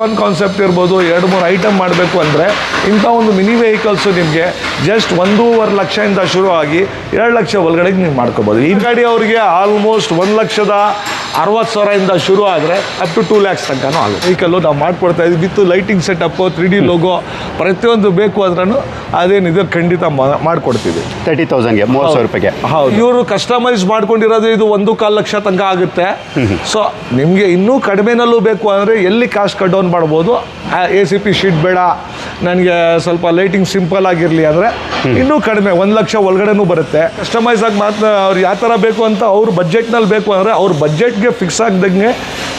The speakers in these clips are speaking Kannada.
ಒಂದು ಕಾನ್ಸೆಪ್ಟ್ ಇರ್ಬೋದು, 2-3 ಐಟಮ್ ಮಾಡಬೇಕು ಅಂದರೆ ಇಂಥ ಒಂದು ಮಿನಿ ವೆಹಿಕಲ್ಸು ನಿಮಗೆ ಜಸ್ಟ್ 1.5 ಲಕ್ಷದಿಂದ ಶುರು ಆಗಿ 2 ಲಕ್ಷ ಒಳಗಡೆ ನೀವು ಮಾಡ್ಕೋಬೋದು. ಈ ಗಾಡಿ ಅವರಿಗೆ ಆಲ್ಮೋಸ್ಟ್ 1,60,000 ಶುರು ಆದರೆ ಅಪ್ ಟು 2 lakhs ತನಕನೂ ಆಗುತ್ತೆ. ವೆಹಿಕಲ್ಲು ನಾವು ಮಾಡ್ಕೊಡ್ತಾ ಇದ್ದೀವಿ with lighting setup, 3D logo ಪ್ರತಿಯೊಂದು ಬೇಕು ಅಂದ್ರೂ ಅದೇನಿದೆ ಖಂಡಿತ ಮಾಡಿಕೊಡ್ತೀವಿ. 30,000ಗೆ 30,000 ರೂಪಾಯಿಗೆ. ಹೌದು, ಇವರು ಕಸ್ಟಮೈಸ್ ಮಾಡ್ಕೊಂಡಿರೋದು ಇದು 1.25 ಲಕ್ಷ ತನಕ ಆಗುತ್ತೆ. ಸೊ ನಿಮಗೆ ಇನ್ನೂ ಕಡಿಮೆನಲ್ಲೂ ಬೇಕು ಅಂದರೆ ಎಲ್ಲಿ ಕಾಸ್ಟ್ ಕಟ್ ಡೌನ್ ಮಾಡ್ಬೋದು. ACP ಶೀಟ್ ಬೇಡ, ನನಗೆ ಸ್ವಲ್ಪ ಲೈಟಿಂಗ್ ಸಿಂಪಲ್ ಆಗಿರಲಿ ಅಂದರೆ ಇನ್ನೂ ಕಡಿಮೆ 1 ಲಕ್ಷ ಒಳಗಡೆನೂ ಬರುತ್ತೆ. ಕಸ್ಟಮೈಸ್ ಆಗಿ ಅವ್ರು ಯಾವ ಥರ ಬೇಕು ಅಂತ ಅವ್ರ ಬಜೆಟ್ನಲ್ಲಿ ಬೇಕು ಅಂದರೆ ಅವ್ರ ಬಜೆಟ್ಗೆ ಫಿಕ್ಸ್ ಆಗ್ದಂಗೆ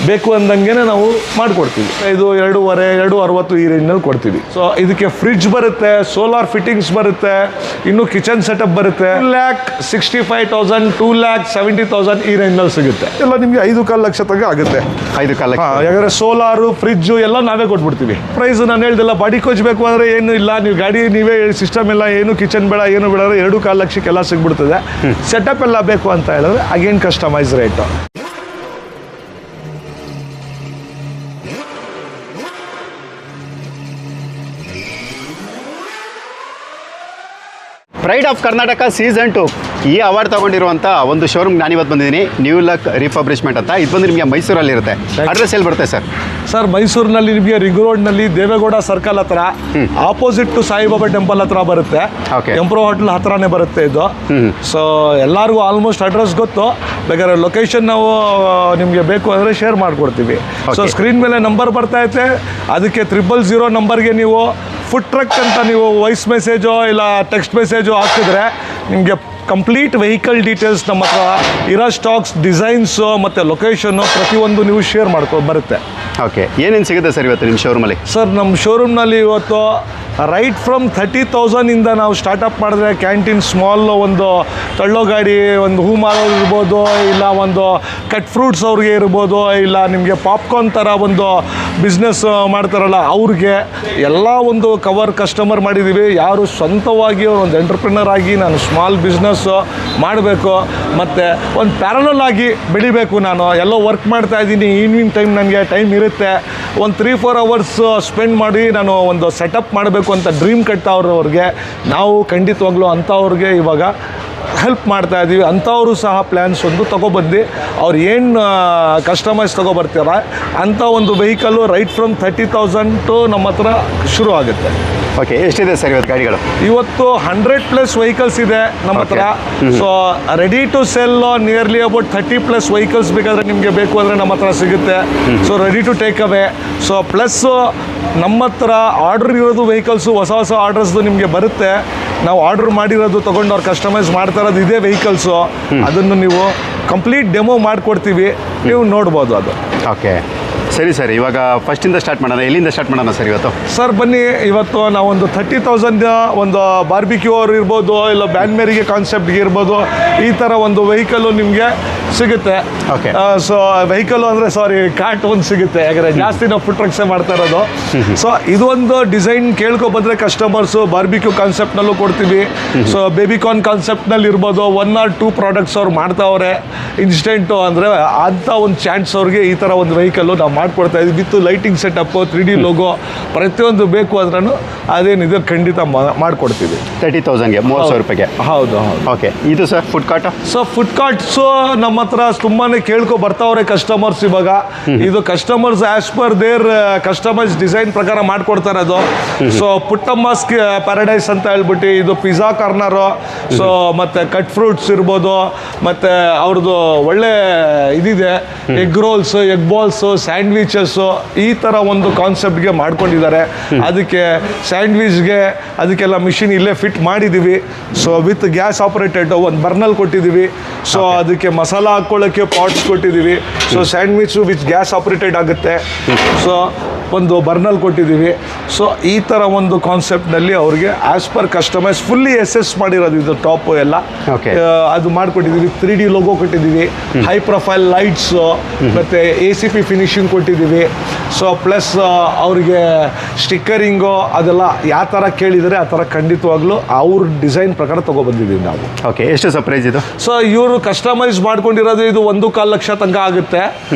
ಬೇಕು ಅಂದಂಗೆ ನಾವು ಮಾಡಿಕೊಡ್ತೀವಿ. ಇದು 2.5, 2.60 ಈ ರೇಂಜ್ನಲ್ಲಿ ಕೊಡ್ತೀವಿ. ಸೊ ಇದಕ್ಕೆ ಫ್ರಿಡ್ಜ್ ಬರುತ್ತೆ, ಸೋಲಾರ್ ಫಿಟ್ಟಿಂಗ್ಸ್ ಬರುತ್ತೆ, ಇನ್ನು ಕಿಚನ್ ಸೆಟಪ್ ಬರುತ್ತೆ. 1,65,000, 2,70,000 ಈ ರೇಂಜ್ನಲ್ಲಿ ಸಿಗುತ್ತೆ. ಎಲ್ಲ ನಿಮಗೆ 5.25 ಲಕ್ಷ ತನಕ ಆಗುತ್ತೆ. 5.25 ಲಕ್ಷ. ಯಾಕಂದರೆ ಸೋಲಾರು, ಫ್ರಿಡ್ಜು ಎಲ್ಲ ನಾವೇ ಕೊಟ್ಬಿಡ್ತೀವಿ. ಪ್ರೈಸ್ ನಾನು ಹೇಳ್ದಿಲ್ಲ, ಬಾಡಿ ಕೋಚ್ ಬೇಕು ಅಂದರೆ ಏನು ಇಲ್ಲ, ನೀವು ಗಾಡಿ ನೀವೇ ಸಿಸ್ಟಮ್ ಎಲ್ಲ ಏನು ಕಿಚನ್ ಬೇಡ ಏನು ಬೇಡ 2.25 ಲಕ್ಷಕ್ಕೆಲ್ಲ ಸಿಗ್ಬಿಡ್ತದೆ. ಸೆಟಪ್ ಎಲ್ಲ ಬೇಕು ಅಂತ ಹೇಳಿದ್ರೆ again customise rate. Pride of Karnataka season 2 ಈ ಅವಾರ್ಡ್ ತೊಗೊಂಡಿರುವಂಥ ಒಂದು ಶೋರೂಮ್ ನಾನಿವತ್ತು ಬಂದಿದ್ದೀನಿ, ನ್ಯೂ ಲಕ್ ರಿಫಬ್ರಿಷ್ಮೆಂಟ್ ಅಂತ. ಇದು ಬಂದು ನಿಮಗೆ ಮೈಸೂರಲ್ಲಿರುತ್ತೆ. ಅಡ್ರೆಸ್ ಎಲ್ಲಿ ಬರುತ್ತೆ ಸರ್? ಸರ್, ಮೈಸೂರಿನಲ್ಲಿ ನಿಮಗೆ ರಿಂಗ್ ರೋಡ್ನಲ್ಲಿ ದೇವೇಗೌಡ ಸರ್ಕಲ್ ಹತ್ರ ಆಪೋಸಿಟ್ ಟು ಸಾಯಿಬಾಬಾ ಟೆಂಪಲ್ ಹತ್ರ ಬರುತ್ತೆ. ಎಂಪ್ರೋ ಹೋಟೆಲ್ ಹತ್ರನೇ ಬರುತ್ತೆ ಇದು. ಸೊ ಎಲ್ಲರಿಗೂ ಆಲ್ಮೋಸ್ಟ್ ಅಡ್ರೆಸ್ ಗೊತ್ತು. ಬೇಕಾದ್ರೆ ಲೊಕೇಶನ್ ನಾವು ನಿಮಗೆ ಬೇಕು ಅಂದರೆ ಶೇರ್ ಮಾಡಿಕೊಡ್ತೀವಿ. ಸೊ ಸ್ಕ್ರೀನ್ ಮೇಲೆ ನಂಬರ್ ಬರ್ತಾ ಐತೆ, ಅದಕ್ಕೆ 000 ನಂಬರ್ಗೆ ನೀವು ಫುಡ್ ಟ್ರಕ್ ಅಂತ ನೀವು ವಾಯ್ಸ್ ಮೆಸೇಜೋ ಇಲ್ಲ ಟೆಕ್ಸ್ಟ್ ಮೆಸೇಜೋ ಹಾಕಿದ್ರೆ ನಿಮಗೆ ಕಂಪ್ಲೀಟ್ ವೆಹಿಕಲ್ ಡೀಟೇಲ್ಸ್ ನಮ್ಮ ಹತ್ರ ಇರೋ ಸ್ಟಾಕ್ಸ್, ಡಿಸೈನ್ಸು ಮತ್ತು ಲೊಕೇಶನ್ನು ಪ್ರತಿಯೊಂದು ನೀವು ಶೇರ್ ಬರುತ್ತೆ. ಓಕೆ, ಏನೇನು ಸಿಗುತ್ತೆ ಸರ್ ಇವತ್ತು ನಿಮ್ಮ ಶೋರೂಮಲ್ಲಿ? ಸರ್, ನಮ್ಮ ಶೋರೂಮ್ನಲ್ಲಿ ಇವತ್ತು ರೈಟ್ ಫ್ರಮ್ 30,000 ನಾವು ಸ್ಟಾರ್ಟಪ್ ಮಾಡಿದ್ರೆ ಕ್ಯಾಂಟೀನ್ ಸ್ಮಾಲ್ ಒಂದು ತಳ್ಳೋ ಗಾಡಿ, ಒಂದು ಹೂ ಮಾರೋದು ಇರ್ಬೋದು, ಇಲ್ಲ ಒಂದು ಕಟ್ ಫ್ರೂಟ್ಸ್ ಅವ್ರಿಗೆ ಇರ್ಬೋದು, ಇಲ್ಲ ನಿಮಗೆ ಪಾಪ್ಕಾರ್ನ್ ಥರ ಒಂದು ಬಿಸ್ನೆಸ್ ಮಾಡ್ತಾರಲ್ಲ ಅವ್ರಿಗೆ ಎಲ್ಲ ಒಂದು ಕವರ್ ಕಸ್ಟಮರ್ ಮಾಡಿದ್ದೀವಿ. ಯಾರು ಸ್ವಂತವಾಗಿ ಒಂದು ಎಂಟರ್ಪ್ರಿನರ್ ಆಗಿ ನಾನು ಸ್ಮಾಲ್ ಬಿಸ್ನೆಸ್ಸು ಮಾಡಬೇಕು ಮತ್ತು ಒಂದು ಪ್ಯಾರಲಲ್ ಆಗಿ ಬೆಳಿಬೇಕು, ನಾನು ಎಲ್ಲೋ ವರ್ಕ್ ಮಾಡ್ತಾ ಇದ್ದೀನಿ, ಈವ್ನಿಂಗ್ ಟೈಮ್ ನನಗೆ ಟೈಮ್ ಇರುತ್ತೆ, ಒಂದು 3-4 ಅವರ್ಸ್ ಸ್ಪೆಂಡ್ ಮಾಡಿ ನಾನು ಒಂದು ಸೆಟಪ್ ಮಾಡಬೇಕು ಅಂತ ಡ್ರೀಮ್ ಕಟ್ತಾವ್ರವ್ರಿಗೆ ನಾವು ಖಂಡಿತವಾಗ್ಲೂ ಅಂಥವ್ರಿಗೆ ಇವಾಗ ಹೆಲ್ಪ್ ಮಾಡ್ತಾ ಇದ್ದೀವಿ. ಅಂಥವರು ಸಹ ಪ್ಲ್ಯಾನ್ಸ್ ಒಂದು ತೊಗೊಬಂದು ಅವ್ರು ಏನು ಕಸ್ಟಮೈಸ್ ತೊಗೊಬರ್ತಾರೆ ಅಂಥ ಒಂದು ವೆಹಿಕಲ್ಲು ರೈಟ್ ಫ್ರಮ್ 30,000 ಟು ನಮ್ಮ ಹತ್ರ ಶುರು ಆಗುತ್ತೆ. ಓಕೆ, ಎಷ್ಟಿದೆ ಸರ್ ಇವತ್ತು ಗಾಡಿಗಳು? ಇವತ್ತು 100+ ವೆಹಿಕಲ್ಸ್ ಇದೆ ನಮ್ಮ ಹತ್ರ. So ready to sell nearly about 30+ vehicles ಬೇಕಾದರೆ ನಿಮಗೆ ಬೇಕು ಅಂದರೆ ನಮ್ಮ ಹತ್ರ ಸಿಗುತ್ತೆ. So ready to take away. So plus ನಮ್ಮ ಹತ್ರ ಆರ್ಡ್ರ್ ಇರೋದು ವೆಹಿಕಲ್ಸು ಹೊಸ ಆರ್ಡರ್ಸ್ದು ನಿಮಗೆ ಬರುತ್ತೆ. ನಾವು ಆರ್ಡ್ರ್ ಮಾಡಿರೋದು ತೊಗೊಂಡು ಅವ್ರು ಕಸ್ಟಮೈಸ್ ಮಾಡ್ತಾ ಇರೋದು ಇದೇ ವೆಹಿಕಲ್ಸು. ಅದನ್ನು ನೀವು ಕಂಪ್ಲೀಟ್ ಡೆಮೋ ಮಾಡಿಕೊಡ್ತೀವಿ, ನೀವು ನೋಡ್ಬೋದು ಅದು. ಓಕೆ, ಸರಿ ಸರ್. ಇವಾಗ ಫಸ್ಟಿಂದ ಸ್ಟಾರ್ಟ್ ಮಾಡೋಣ. ಎಲ್ಲಿಂದ ಸ್ಟಾರ್ಟ್ ಮಾಡೋಣ ಸರ್ ಇವತ್ತು? ಸರ್ ಬನ್ನಿ, ಇವತ್ತು ನಾವೊಂದು 30,000 ಒಂದು ಬಾರ್ಬಿಕ್ಯೂ ಅವ್ರು ಇರ್ಬೋದು, ಇಲ್ಲ ಬ್ಯಾನ್ಮೇರಿಗೆ ಕಾನ್ಸೆಪ್ಟ್ಗೆ ಇರ್ಬೋದು, ಈ ಥರ ಒಂದು ವೆಹಿಕಲ್ಲು ನಿಮಗೆ ಸಿಗುತ್ತೆ. ಓಕೆ, ಸೊ ವೆಹಿಕಲ್ಲು ಅಂದರೆ ಕಾರ್ಟ್ ಒಂದು ಸಿಗುತ್ತೆ. ಯಾಕಂದರೆ ಜಾಸ್ತಿ ನಾವು ಫುಡ್ ಟ್ರಕ್ಸೇ ಮಾಡ್ತಾ ಇರೋದು. ಸೊ ಇದೊಂದು ಡಿಸೈನ್ ಕೇಳ್ಕೊಬಂದರೆ ಕಸ್ಟಮರ್ಸು ಬಾರ್ಬಿಕ್ಯೂ ಕಾನ್ಸೆಪ್ಟ್ನಲ್ಲೂ ಕೊಡ್ತೀವಿ. ಸೊ ಬೇಬಿಕಾರ್ನ್ ಕಾನ್ಸೆಪ್ಟ್ನಲ್ಲಿ ಇರ್ಬೋದು, 1 or 2 ಪ್ರಾಡಕ್ಟ್ಸ್ ಅವ್ರು ಮಾಡ್ತಾವ್ರೆ ಇನ್ಸ್ಟೆಂಟು ಅಂದರೆ ಅಂಥ ಒಂದು ಚಾನ್ಸ್ ಅವ್ರಿಗೆ ಈ ಥರ ಒಂದು ವೆಹಿಕಲ್ಲು ನಾವು ಮಾಡಿಕೊಡ್ತಾ ಇದ್ದೀವಿ with lighting setup, 3D logo ಪ್ರತಿಯೊಂದು ಬೇಕು ಅಂದ್ರೂ ಅದೇನಿದೆ ಖಂಡಿತ ಮಾಡಿಕೊಡ್ತೀವಿ. 30,000ಗೆ 30,000 ರೂಪಾಯಿಗೆ. ಹೌದು. ಓಕೆ, ಇದು sir food cart? So food carts ನಮ್ಮ ಹತ್ರ ತುಂಬಾ ಬರ್ತಾವ್ರೆ ಕಸ್ಟಮರ್ಸ್. ಇವಾಗ ಇದು customers as per their customise design ಪ್ರಕಾರ ಮಾಡಿಕೊಡ್ತಾರೆ ಅದು. ಸೊ ಪುಟ್ಟಮ್ಮಸ್ ಪ್ಯಾರಡೈಸ್ ಅಂತ ಹೇಳ್ಬಿಟ್ಟು ಇದು ಪಿಜ್ಜಾ ಕಾರ್ನರು. ಸೊ ಮತ್ತು ಕಟ್ ಫ್ರೂಟ್ಸ್ ಇರ್ಬೋದು, ಮತ್ತು ಅವ್ರದ್ದು ಒಳ್ಳೆ ಇದಿದೆ, egg rolls, egg balls, sandwiches, ಈ ಥರ ಒಂದು ಕಾನ್ಸೆಪ್ಟ್ಗೆ ಮಾಡ್ಕೊಂಡಿದ್ದಾರೆ. ಅದಕ್ಕೆ ಸ್ಯಾಂಡ್ವಿಚ್ಗೆ ಅದಕ್ಕೆಲ್ಲ ಮಿಷಿನ್ ಇಲ್ಲೇ ಫಿಟ್ ಮಾಡಿದ್ದೀವಿ. ಸೊ ವಿತ್ ಗ್ಯಾಸ್ ಆಪರೇಟೆಡ್ ಒಂದು ಬರ್ನಲ್ ಕೊಟ್ಟಿದ್ದೀವಿ. ಸೊ ಅದಕ್ಕೆ ಮಸಾಲ ಹಾಕ್ಕೊಳ್ಳೋಕ್ಕೆ ಪಾಟ್ಸ್ ಕೊಟ್ಟಿದ್ದೀವಿ. So sandwich with gas operated ಆಗುತ್ತೆ. ಸೊ ಒಂದು ಬರ್ನಲ್ ಕೊಟ್ಟಿದ್ದೀವಿ. ಸೊ ಈ ಥರ ಒಂದು ಕಾನ್ಸೆಪ್ಟ್ನಲ್ಲಿ ಅವ್ರಿಗೆ ಆ್ಯಸ್ ಪರ್ ಕಸ್ಟಮೈಸ್ ಫುಲ್ಲಿ ಎಸ್ ಮಾಡಿರೋದು ಇದು ಟಾಪು ಎಲ್ಲ ಅದು ಮಾಡಿಕೊಟ್ಟಿದ್ದೀವಿ. 3D ಲೋಗೋ ಕೊಟ್ಟಿದ್ದೀವಿ, ಹೈ ಪ್ರೊಫೈಲ್ ಲೈಟ್ಸು, ಮತ್ತು ACP ಫಿನಿಶಿಂಗ್ ಕೊಟ್ಟಿದ್ದೀವಿ. ಸೊ ಪ್ಲಸ್ ಅವ್ರಿಗೆ ಸ್ಟಿಕ್ಕರಿಂಗು ಅದೆಲ್ಲ ಯಾವ ಥರ ಕೇಳಿದರೆ ಆ ಥರ ಖಂಡಿತವಾಗ್ಲೂ ಅವ್ರ ಡಿಸೈನ್ ಪ್ರಕಾರ ತೊಗೊಬಂದಿದ್ದೀವಿ ನಾವು. ಓಕೆ, ಎಷ್ಟು ಸರ್ ಪ್ರೈಸ್ ಇದು? ಸೊ ಇವರು ಕಸ್ಟಮೈಸ್ ಮಾಡ್ಕೊಂಡಿರೋದು ಇದು 1.25 ಲಕ್ಷ ತನಕ ಆಗುತ್ತೆ.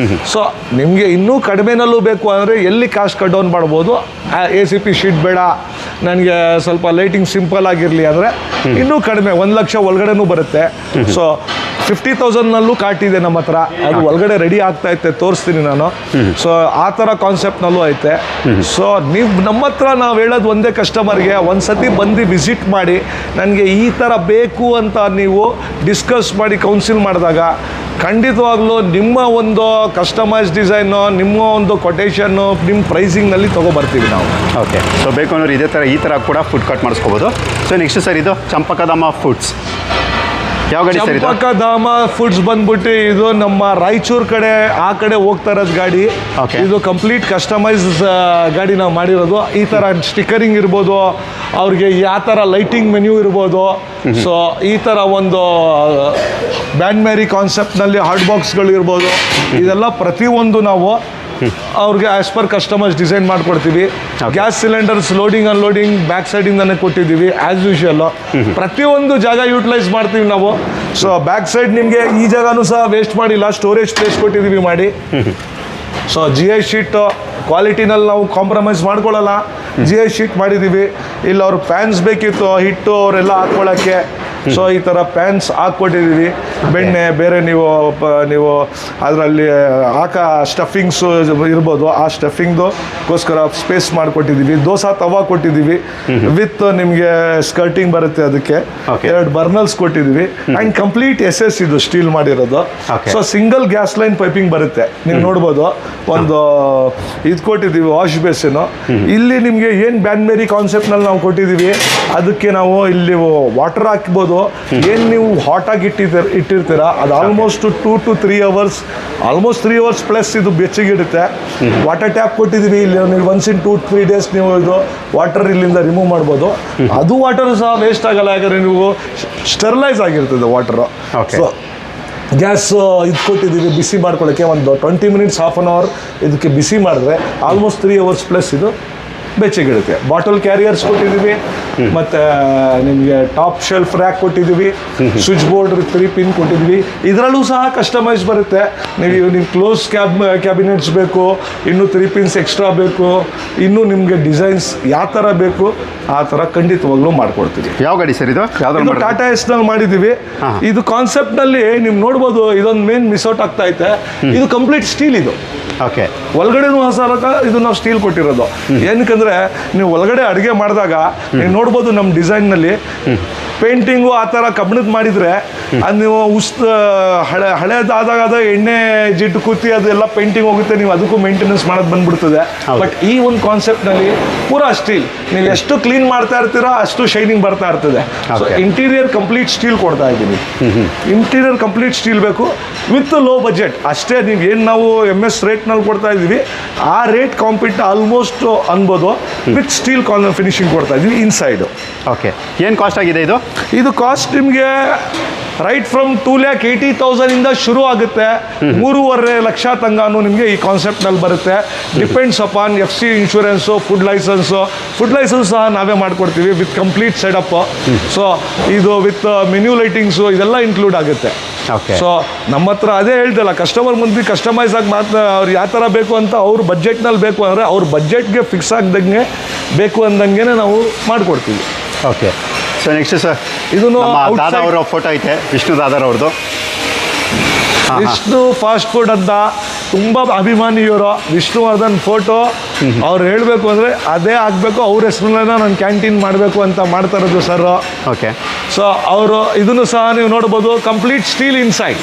ಸೊ ನಿಮಗೆ ಇನ್ನೂ ಕಡಿಮೆನಲ್ಲೂ ಬೇಕು ಅಂದರೆ ಎಲ್ಲಿ ಕಾಸ್ಟ್ ಕಟ್ ಡೌನ್ ಮಾಡ್ಬೋದು. ACP ಶೀಟ್ ಬೇಡ, ನನಗೆ ಸ್ವಲ್ಪ ಲೈಟಿಂಗ್ ಸಿಂಪಲ್ ಆಗಿರಲಿ ಅಂದರೆ ಇನ್ನೂ ಕಡಿಮೆ 1 ಲಕ್ಷ ಒಳಗಡೆನೂ ಬರುತ್ತೆ. ಸೊ 50,000ನಲ್ಲೂ ಕಾಟಿದೆ ನಮ್ಮ ಹತ್ರ, ಅದು ಒಳಗಡೆ ರೆಡಿ ಆಗ್ತಾ ಐತೆ, ತೋರಿಸ್ತೀನಿ ನಾನು. ಸೊ ಆ ಥರ ಕಾನ್ಸೆಪ್ಟ್ನಲ್ಲೂ ಐತೆ. ಸೊ ನೀವು ನಮ್ಮ ಹತ್ರ ನಾವು ಹೇಳೋದು ಒಂದೇ, ಕಸ್ಟಮರ್ಗೆ ಒಂದ್ಸತಿ ಬಂದು ವಿಸಿಟ್ ಮಾಡಿ ನನಗೆ ಈ ಥರ ಬೇಕು ಅಂತ ನೀವು ಡಿಸ್ಕಸ್ ಮಾಡಿ ಕೌನ್ಸಿಲ್ ಮಾಡಿದಾಗ ಖಂಡಿತವಾಗ್ಲೂ ನಿಮ್ಮ ಒಂದು ಕಸ್ಟಮೈಸ್ ಡಿಸೈನು, ನಿಮ್ಮ ಒಂದು ಕೊಟೇಶನ್ನು, ನಿಮ್ಮ ಪ್ರೈಸಿಂಗ್ನಲ್ಲಿ ತೊಗೊಬರ್ತೀವಿ ನಾವು. ಓಕೆ, ಸೊ ಬೇಕು ಅನ್ನೋರು ಈ ಥರ ಕೂಡ ಫುಡ್ ಕಟ್ ಮಾಡಿಸ್ಕೋಬೋದು. ಸೊ ನೆಕ್ಸ್ಟ್ ಸರ್ ಇದು ಚಂಪಕಧಾಮ ಫುಡ್ಸ್, ಯಾವ ಗಾಡಿ ಸರ್ ಇದು? ಚಂಪಕಧಾಮ ಫುಡ್ಸ್ ಬಂದ್ಬಿಟ್ಟು ಇದು ನಮ್ಮ ರಾಯಚೂರು ಕಡೆ ಆ ಕಡೆ ಹೋಗ್ತಾ ಇರೋದು ಗಾಡಿ. Okay. ಇದು ಕಂಪ್ಲೀಟ್ ಕಸ್ಟಮೈಸ್ ಗಾಡಿ ನಾವು ಮಾಡಿರೋದು. ಈ ಥರ ಸ್ಟಿಕ್ಕರಿಂಗ್ ಇರ್ಬೋದು, ಅವ್ರಿಗೆ ಯಾವ ಥರ ಲೈಟಿಂಗ್ ಮೆನ್ಯೂ ಇರ್ಬೋದು. ಸೊ ಈ ಥರ ಒಂದು ಬ್ಯಾಂಡ್ ಮ್ಯಾರಿ ಕಾನ್ಸೆಪ್ಟ್ನಲ್ಲಿ ಹಾರ್ಡ್ ಬಾಕ್ಸ್ಗಳು ಇರ್ಬೋದು. ಇದೆಲ್ಲ ಪ್ರತಿಯೊಂದು ನಾವು ಅವ್ರಿಗೆ ಆ್ಯಸ್ ಪರ್ ಕಸ್ಟಮೈಸ್ ಡಿಸೈನ್ ಮಾಡಿಕೊಡ್ತೀವಿ. Gas cylinders loading unloading back ಸೈಡಿಂದನೇ ಕೊಟ್ಟಿದ್ದೀವಿ ಆ್ಯಸ್ ಯೂಶುವಲ್. ಪ್ರತಿಯೊಂದು ಜಾಗ ಯೂಟಿಲೈಸ್ ಮಾಡ್ತೀವಿ ನಾವು. ಸೊ ಬ್ಯಾಕ್ ಸೈಡ್ ನಿಮಗೆ ಈ ಜಾಗನೂ ಸಹ ವೇಸ್ಟ್ ಮಾಡಿಲ್ಲ, ಸ್ಟೋರೇಜ್ ಪ್ಲೇಸ್ ಕೊಟ್ಟಿದ್ದೀವಿ ಮಾಡಿ. ಸೊ GI ಶೀಟ್ ಕ್ವಾಲಿಟಿನಲ್ಲಿ ನಾವು ಕಾಂಪ್ರಮೈಸ್ ಮಾಡ್ಕೊಳ್ಳಲ್ಲ, GI ಶೀಟ್ ಮಾಡಿದ್ದೀವಿ. ಇಲ್ಲ ಅವ್ರು ಪ್ಯಾನ್ಸ್ ಬೇಕಿತ್ತು ಹಿಟ್ಟು ಅವರೆಲ್ಲ ಹಾಕ್ಕೊಳ್ಳೋಕ್ಕೆ, ಸೊ ಈ ಥರ ಪ್ಯಾನ್ಸ್ ಹಾಕ್ಕೊಟ್ಟಿದ್ದೀವಿ. ಬೆಣ್ಣೆ ಬೇರೆ ನೀವು ಅದರಲ್ಲಿ ಸ್ಟಫಿಂಗ್ಸು ಇರ್ಬೋದು, ಆ ಸ್ಟಫಿಂಗ್ದುಗೋಸ್ಕರ ಸ್ಪೇಸ್ ಮಾಡಿಕೊಟ್ಟಿದ್ದೀವಿ. ದೋಸೆ ತವಾ ಕೊಟ್ಟಿದ್ದೀವಿ ವಿತ್ ನಿಮಗೆ ಸ್ಕರ್ಟಿಂಗ್ ಬರುತ್ತೆ, ಅದಕ್ಕೆ 2 ಬರ್ನಲ್ಸ್ ಕೊಟ್ಟಿದ್ದೀವಿ. ಆ್ಯಂಡ್ ಕಂಪ್ಲೀಟ್ SS ಇದು ಸ್ಟೀಲ್ ಮಾಡಿರೋದು. So single gas line piping ಬರುತ್ತೆ, ನೀವು ನೋಡ್ಬೋದು. ಒಂದು ಇದು ಕೊಟ್ಟಿದ್ದೀವಿ ವಾಶ್ ಬೇಸಿನು. ಇಲ್ಲಿ ನಿಮಗೆ ಏನು ಬ್ಯಾನ್ ಮೇರಿ ಕಾನ್ಸೆಪ್ಟ್ನಲ್ಲಿ ನಾವು ಕೊಟ್ಟಿದ್ದೀವಿ, ಅದಕ್ಕೆ ನಾವು ಇಲ್ಲಿ ವಾಟರ್ ಹಾಕ್ಬೋದು. ಏನು ನೀವು ಹಾಟಾಗಿ ಇಟ್ಟಿರ್ತೀರ ಅದು almost 2 to 3 hours, almost 3 hours plus ಇದು ಬೆಚ್ಚಗಿಡುತ್ತೆ. ವಾಟರ್ ಟ್ಯಾಪ್ ಕೊಟ್ಟಿದ್ದೀವಿ, ಇಲ್ಲಿ ನೀವು 1 in 2-3 days ನೀವು ಇದು ವಾಟರ್ ಇಲ್ಲಿಂದ ರಿಮೂವ್ ಮಾಡ್ಬೋದು. ಅದು ವಾಟರ್ ಸಹ ವೇಸ್ಟ್ ಆಗಲ್ಲ, ಯಾಕಂದರೆ ನೀವು ಸ್ಟೆರಿಲೈಸ್ ಆಗಿರ್ತದೆ ವಾಟರು. ಸೊ ಗ್ಯಾಸ್ ಇದು ಕೊಟ್ಟಿದ್ದೀವಿ ಬಿಸಿ ಮಾಡ್ಕೊಳ್ಳೋಕ್ಕೆ, ಒಂದು 20 minutes, half an hour ಇದಕ್ಕೆ ಬಿಸಿ ಮಾಡಿದ್ರೆ ಆಲ್ಮೋಸ್ಟ್ 3 hours ಪ್ಲಸ್ ಇದು ಬೆಚ್ಚಗಿಡುತ್ತೆ. ಬಾಟಲ್ ಕ್ಯಾರಿಯರ್ಸ್ ಕೊಟ್ಟಿದ್ದೀವಿ, ಮತ್ತು ನಿಮಗೆ ಟಾಪ್ ಶೆಲ್ಫ್ ರ್ಯಾಕ್ ಕೊಟ್ಟಿದ್ದೀವಿ, ಸ್ವಿಚ್ ಬೋರ್ಡ್ 3 pin ಕೊಟ್ಟಿದ್ದೀವಿ. ಇದರಲ್ಲೂ ಸಹ ಕಸ್ಟಮೈಸ್ ಬರುತ್ತೆ. ನೀವು ಕ್ಲೋಸ್ ಕ್ಯಾಬಿನೆಟ್ಸ್ ಬೇಕು, ಇನ್ನೂ 3 pins ಎಕ್ಸ್ಟ್ರಾ ಬೇಕು, ಇನ್ನೂ ನಿಮಗೆ ಡಿಸೈನ್ಸ್ ಯಾವ ಥರ ಬೇಕು ಆ ಥರ ಖಂಡಿತವಾಗ್ಲೂ ಮಾಡ್ಕೊಡ್ತೀವಿ. ಯಾವ ಗಾಡಿ ಸರ್ ಇದು? ಇದು ಟಾಟಾ ಎಸ್ನಲ್ಲಿ ಮಾಡಿದ್ದೀವಿ. ಇದು ಕಾನ್ಸೆಪ್ಟ್ನಲ್ಲಿ ನೀವು ನೋಡ್ಬೋದು, ಇದೊಂದು ಮೇನ್ ಮಿಸ್ಔಟ್ ಆಗ್ತಾ ಐತೆ. ಇದು ಕಂಪ್ಲೀಟ್ ಸ್ಟೀಲ್ ಇದು. ಓಕೆ, ಒಳಗಡೆನೂ ಇದು ನಾವು ಸ್ಟೀಲ್ ಕೊಟ್ಟಿರೋದು. ಏನಕ್ಕಂದ್ರೆ ನೀವು ಒಳಗಡೆ ಅಡುಗೆ ಮಾಡಿದಾಗ ನೀವು ನೋಡ್ಬೋದು ನಮ್ಮ ಡಿಸೈನ್ನಲ್ಲಿ ಪೇಂಟಿಂಗು ಆ ಥರ ಕಬ್ಬಿಣದ ಮಾಡಿದರೆ ಅದು ನೀವು ಹಳೇದಾದಾಗ ಅದು ಎಣ್ಣೆ ಜಿಡ್ಡು ಕೂತಿ ಅದೆಲ್ಲ ಪೇಂಟಿಂಗ್ ಹೋಗುತ್ತೆ, ನೀವು ಅದಕ್ಕೂ ಮೇಂಟೆನೆನ್ಸ್ ಮಾಡೋದು ಬಂದ್ಬಿಡ್ತದೆ. ಬಟ್ ಈ ಒಂದು ಕಾನ್ಸೆಪ್ಟ್ನಲ್ಲಿ ಪೂರಾ ಸ್ಟೀಲ್, ನೀವು ಎಷ್ಟು ಕ್ಲೀನ್ ಮಾಡ್ತಾ ಇರ್ತೀರೋ ಅಷ್ಟು ಶೈನಿಂಗ್ ಬರ್ತಾ ಇರ್ತದೆ. ಸೊ ಇಂಟೀರಿಯರ್ ಕಂಪ್ಲೀಟ್ ಸ್ಟೀಲ್ ಕೊಡ್ತಾ ಇದ್ದೀವಿ. ಇಂಟೀರಿಯರ್ ಕಂಪ್ಲೀಟ್ ಸ್ಟೀಲ್ ಬೇಕು ವಿತ್ ಲೋ ಬಜೆಟ್ ಅಷ್ಟೇ. ನೀವು ಏನು ನಾವು MS ರೇಟ್ನಲ್ಲಿ ಕೊಡ್ತಾ ಇದ್ದೀವಿ ಆ ರೇಟ್ ಕಾಂಪಿಟ್ ಆಲ್ಮೋಸ್ಟ್ ಅನ್ಬೋದು. ವಿತ್ ಸ್ಟೀಲ್ ಫಿನಿಶಿಂಗ್ ಕೊಡ್ತಾ ಇದ್ದೀವಿ ಇನ್ಸೈಡು. ಓಕೆ, ಏನು ಕಾಸ್ಟ್ ಆಗಿದೆ ಇದು? ಇದು ಕಾಸ್ಟ್ ನಿಮಗೆ ರೈಟ್ ಫ್ರಮ್ 2,80,000 ಇಂದ ಶುರು ಆಗುತ್ತೆ. 3.5 ಲಕ್ಷ ತನಕನೂ ನಿಮಗೆ ಈ ಕಾನ್ಸೆಪ್ಟ್ನಲ್ಲಿ ಬರುತ್ತೆ. Depends upon FC insurance, food licence ಸಹ ನಾವೇ ಮಾಡಿಕೊಡ್ತೀವಿ ವಿತ್ ಕಂಪ್ಲೀಟ್ ಸೆಟಪ್. ಸೊ ಇದು ವಿತ್ ಮೆನ್ಯೂ ಲೈಟಿಂಗ್ಸು ಇದೆಲ್ಲ ಇನ್ಕ್ಲೂಡ್ ಆಗುತ್ತೆ. ಸೊ ನಮ್ಮ ಹತ್ರ ಅದೇ ಹೇಳ್ದಲ್ಲ, ಕಸ್ಟಮರ್ ಮುಂದೆ ಕಸ್ಟಮೈಸ್ ಆಗಿ ಅವ್ರು ಯಾವ ಥರ ಬೇಕು ಅಂತ ಅವ್ರ ಬಜೆಟ್ನಲ್ಲಿ ಬೇಕು ಅಂದರೆ ಅವ್ರ ಬಜೆಟ್ಗೆ ಫಿಕ್ಸ್ ಆಗ್ದಂಗೆ ಬೇಕು ಅಂದಂಗೆ ನಾವು ಮಾಡಿಕೊಡ್ತೀವಿ. ಓಕೆ, ಸೊ ನೆಕ್ಸ್ಟ್ ಸರ್ ಇದು ದಾದಾ ಅವರ ಫೋಟೋ ಐತೆ, ವಿಷ್ಣು ದಾದಾ ಅವ್ರದ್ದು. ವಿಷ್ಣು ಫಾಸ್ಟ್ ಫುಡ್ ಅಂತ ತುಂಬ ಅಭಿಮಾನಿಯವರು. ವಿಷ್ಣುವರ್ಧನ್ ಫೋಟೋ ಅವ್ರು ಹೇಳಬೇಕು ಅಂದರೆ ಅದೇ ಆಗಬೇಕು, ಅವ್ರ ಹೆಸರನ್ನ ನಾನು ಕ್ಯಾಂಟೀನ್ ಮಾಡಬೇಕು ಅಂತ ಮಾಡ್ತಾ ಇರೋದು ಸರ್. ಓಕೆ, ಸೊ ಅವರು ಇದನ್ನು ಸಹ ನೀವು ನೋಡ್ಬೋದು, ಕಂಪ್ಲೀಟ್ ಸ್ಟೀಲ್ ಇನ್ಸೈಡ್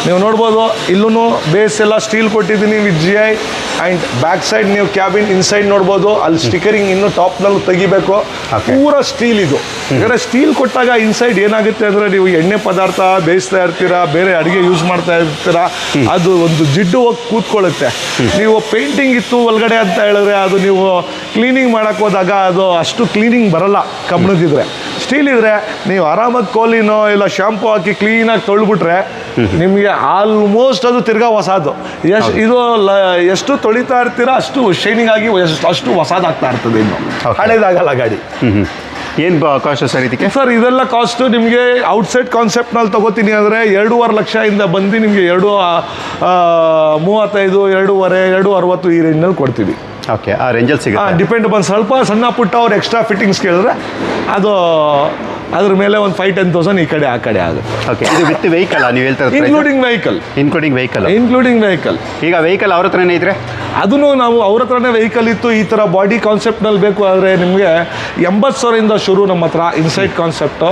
ನೀವು ನೋಡ್ಬೋದು. ಇಲ್ಲೂ ಬೇಸ್ ಎಲ್ಲ ಸ್ಟೀಲ್ ಕೊಟ್ಟಿದ್ದೀನಿ with GI. And back side ನೀವು ಕ್ಯಾಬಿನ್ ಇನ್ಸೈಡ್ ನೋಡ್ಬೋದು, ಅಲ್ಲಿ ಸ್ಟಿಕರಿಂಗ್ ಇನ್ನೂ ಟಾಪ್ನಲ್ಲಿ ತೆಗಿಬೇಕು. ಪೂರ ಸ್ಟೀಲ್ ಇದು. ಯಾಕಂದರೆ ಸ್ಟೀಲ್ ಕೊಟ್ಟಾಗ ಇನ್ಸೈಡ್ ಏನಾಗುತ್ತೆ ಅಂದರೆ ನೀವು ಎಣ್ಣೆ ಪದಾರ್ಥ ಬೇಯಿಸ್ತಾ ಇರ್ತೀರಾ, ಬೇರೆ ಅಡುಗೆ ಯೂಸ್ ಮಾಡ್ತಾ ಇರ್ತೀರಾ, ಅದು ಒಂದು ಜಿಡ್ಡು ಹೋಗಿ ಕೂತ್ಕೊಳ್ಳುತ್ತೆ. ನೀವು ಪೇಂಟಿಂಗ್ ಇತ್ತು ಒಳಗಡೆ ಅಂತ ಹೇಳಿದ್ರೆ ಅದು ನೀವು ಕ್ಲೀನಿಂಗ್ ಮಾಡೋಕ್ಕೆ ಹೋದಾಗ ಅದು ಅಷ್ಟು ಕ್ಲೀನಿಂಗ್ ಬರಲ್ಲ ಕಬ್ಬಿಣದಿದ್ರೆ. ಸ್ಟೀಲ್ ಇದ್ರೆ ನೀವು ಆರಾಮಾಗಿ ಕೋಲಿನೋ ಇಲ್ಲ ಶಾಂಪು ಹಾಕಿ ಕ್ಲೀನಾಗಿ ತೊಳ್ಬಿಟ್ರೆ ನಿಮಗೆ ಆಲ್ಮೋಸ್ಟ್ ಅದು ತಿರ್ಗಾ ಹೊಸದು. ಇದು ಎಷ್ಟು ತೊಳಿತಾ ಇರ್ತೀರಾ ಅಷ್ಟು ಶೈನಿಂಗ್ ಆಗಿ ಅಷ್ಟು ಹೊಸದಾಗ್ತಾ ಇರ್ತದೆ. ಇನ್ನು ಹಳೇದಾಗಲ್ಲ ಗಾಡಿ. ಏನು ಕಾಸ್ಟ್ ಸರ್ ಇದಕ್ಕೆ? ಸರ್ ಇದೆಲ್ಲ ಕಾಸ್ಟು ನಿಮಗೆ ಔಟ್ಸೈಡ್ ಕಾನ್ಸೆಪ್ಟ್ನಲ್ಲಿ ತಗೋತೀನಿ ಅಂದರೆ 2.5 ಲಕ್ಷದಿಂದ ಬಂದು ನಿಮಗೆ 2.35, 2.5, 2.60 ಈ ರೇಂಜ್ನಲ್ಲಿ ಕೊಡ್ತೀವಿ. ಓಕೆ, ಆ ರೇಂಜಲ್ಲಿ ಸಿಗುತ್ತೆ. ಡಿಪೆಂಡ್ ಬಂದು ಸ್ವಲ್ಪ ಸಣ್ಣ ಪುಟ್ಟ ಅವ್ರು ಎಕ್ಸ್ಟ್ರಾ ಫಿಟ್ಟಿಂಗ್ಸ್ ಕೇಳಿದ್ರೆ ಅದು ಅದ್ರ ಮೇಲೆ ಒಂದು 5-10,000 ಈ ಕಡೆ ಆ ಕಡೆ ಆಗುತ್ತೆ. ಓಕೆ, ಇದು ವಿತ್ ವೆಹಿಕಲ್ ನೀವು ಹೇಳ್ತಾ ಇರೋದು? Including vehicle. Including vehicle. ಈಗ ವೆಹಿಕಲ್ ಅವ್ರ ಹತ್ರನೇ ಇದ್ರೆ ಅದನ್ನು ನಾವು ಅವ್ರ ಹತ್ರನೇ ವೆಹಿಕಲ್ ಇತ್ತು. ಈ ಥರ ಬಾಡಿ ಕಾನ್ಸೆಪ್ಟ್ನಲ್ಲಿ ಬೇಕು ಆದರೆ ನಿಮಗೆ 80,000ದಿಂದ ಶುರು ನಮ್ಮ ಹತ್ರ ಇನ್ಸೈಡ್ ಕಾನ್ಸೆಪ್ಟು.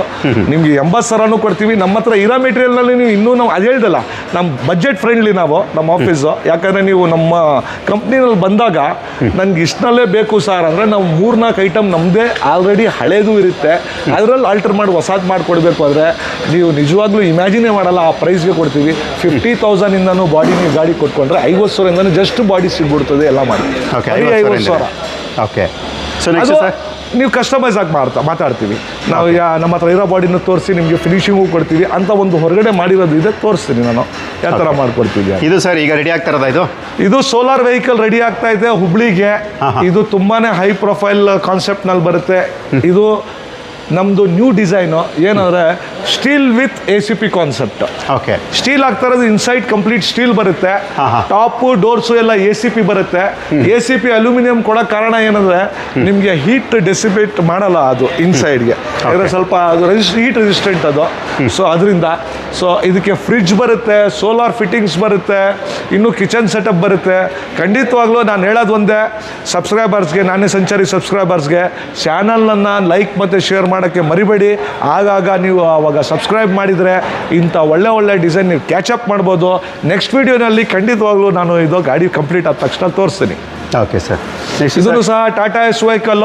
ನಿಮಗೆ 80,000 ಕೊಡ್ತೀವಿ. ನಮ್ಮ ಹತ್ರ ಇರೋ ಮೆಟೀರಿಯಲ್ನಲ್ಲಿ ನೀವು ಇನ್ನೂ ನಾವು ಅದು ಹೇಳ್ದಲ್ಲ, ನಮ್ಮ ಬಜೆಟ್ ಫ್ರೆಂಡ್ಲಿ ನಾವು ನಮ್ಮ ಆಫೀಸು. ಯಾಕಂದರೆ ನೀವು ನಮ್ಮ ಕಂಪ್ನಿನಲ್ಲಿ ಬಂದಾಗ ನನಗೆ ಇಷ್ಟನಲ್ಲೇ ಬೇಕು ಸರ್ ಅಂದರೆ ನಾವು 3-4 ಐಟಮ್ ನಮ್ಮದೇ ಆಲ್ರೆಡಿ ಹಳೇದು ಇರುತ್ತೆ, ಅದರಲ್ಲಿ ಆಲ್ಟರ್ ಮಾಡಿ ಹೊಸದು ಮಾಡಿಕೊಡ್ಬೇಕು ಅಂದರೆ ನೀವು ನಿಜವಾಗ್ಲೂ ಇಮ್ಯಾಜಿನೇ ಮಾಡಲ್ಲ ಆ ಪ್ರೈಸ್ಗೆ ಕೊಡ್ತೀವಿ. 50,000ಇಂದನೂ ಬಾಡಿ ನೀವು ಗಾಡಿ ಕೊಟ್ಕೊಂಡ್ರೆ 50,000ಇಂದನೂ ಜಸ್ಟ್ ಬಾಡಿ ಸಿಗ್ಬಿಡ್ತದೆ ಎಲ್ಲ ಮಾಡಿ. 50,000. ಓಕೆ, ಸೊ ನೆಕ್ಸ್ಟ್ ಸರ್ ನೀವು ಕಸ್ಟಮೈಸ್ ಆಗಿ ಮಾತಾಡ್ತೀವಿ ನಾವು. ನಮ್ಮ ಹತ್ರ ಇರೋ ಬಾಡಿನ ತೋರಿಸಿ ನಿಮಗೆ ಫಿನಿಶಿಂಗು ಕೊಡ್ತೀವಿ ಅಂತ ಒಂದು ಹೊರಗಡೆ ಮಾಡಿರೋದು ಇದೆ, ತೋರಿಸ್ತೀನಿ ನಾನು ಯಾವ ಥರ ಮಾಡ್ಕೊಡ್ತೀವಿ. ಇದು ಸರ್ ಈಗ ರೆಡಿ ಆಗ್ತಾ ಇರೋದಾ? ಇದು ಸೋಲಾರ್ ವೆಹಿಕಲ್ ರೆಡಿ ಆಗ್ತಾ ಇದೆ ಹುಬ್ಳಿಗೆ. ಇದು ತುಂಬಾ ಹೈ ಪ್ರೊಫೈಲ್ ಕಾನ್ಸೆಪ್ಟ್ನಲ್ಲಿ ಬರುತ್ತೆ. ಇದು ನಮ್ಮದು ನ್ಯೂ ಡಿಸೈನು ಏನಂದರೆ steel with ACP concept. Okay, steel ಆಗ್ತಾ ಇರೋದು ಇನ್ಸೈಡ್ ಕಂಪ್ಲೀಟ್ ಸ್ಟೀಲ್ ಬರುತ್ತೆ. ಟಾಪು ಡೋರ್ಸು ಎಲ್ಲ ACP ಬರುತ್ತೆ. ACP ಅಲ್ಯೂಮಿನಿಯಂ ಕೊಡೋ ಕಾರಣ ಏನಂದರೆ ನಿಮಗೆ ಹೀಟ್ ಡೆಸಿಪೇಟ್ ಮಾಡಲ್ಲ ಅದು ಇನ್ಸೈಡ್ಗೆ. ಅಂದರೆ ಸ್ವಲ್ಪ ಅದು ಹೀಟ್ ರೆಸಿಸ್ಟೆಂಟ್ ಅದು. ಸೊ ಅದರಿಂದ ಇದಕ್ಕೆ ಫ್ರಿಡ್ಜ್ ಬರುತ್ತೆ, ಸೋಲಾರ್ ಫಿಟ್ಟಿಂಗ್ಸ್ ಬರುತ್ತೆ, ಇನ್ನು ಕಿಚನ್ ಸೆಟಪ್ ಬರುತ್ತೆ. ಖಂಡಿತವಾಗ್ಲೂ ನಾನು ಹೇಳೋದು ಒಂದೇ, ಸಬ್ಸ್ಕ್ರೈಬರ್ಸ್ಗೆ, ನಾನೇ ಸಂಚಾರಿ ಸಬ್ಸ್ಕ್ರೈಬರ್ಸ್ಗೆ ಚಾನಲ್ನನ್ನು ಲೈಕ್ ಮತ್ತು ಶೇರ್ ಮಾಡೋಕ್ಕೆ ಮರಿಬೇಡಿ. ಆಗಾಗ ನೀವು ಆವಾಗ ಸಬ್ಸ್ಕ್ರೈಬ್ ಮಾಡಿದರೆ ಇಂಥ ಒಳ್ಳೆ ಡಿಸೈನ್ ನೀವು ಕ್ಯಾಚಪ್ ಮಾಡ್ಬೋದು. ನೆಕ್ಸ್ಟ್ ವೀಡಿಯೋನಲ್ಲಿ ಖಂಡಿತವಾಗ್ಲೂ ನಾನು ಇದು ಗಾಡಿ ಕಂಪ್ಲೀಟ್ ಆದ ತಕ್ಷಣ ತೋರಿಸ್ತೀನಿ. ಓಕೆ ಸರ್, ಇದನ್ನು ಸಹ ಟಾಟಾ ಎಸ್ ವೆಹಿಕಲ್.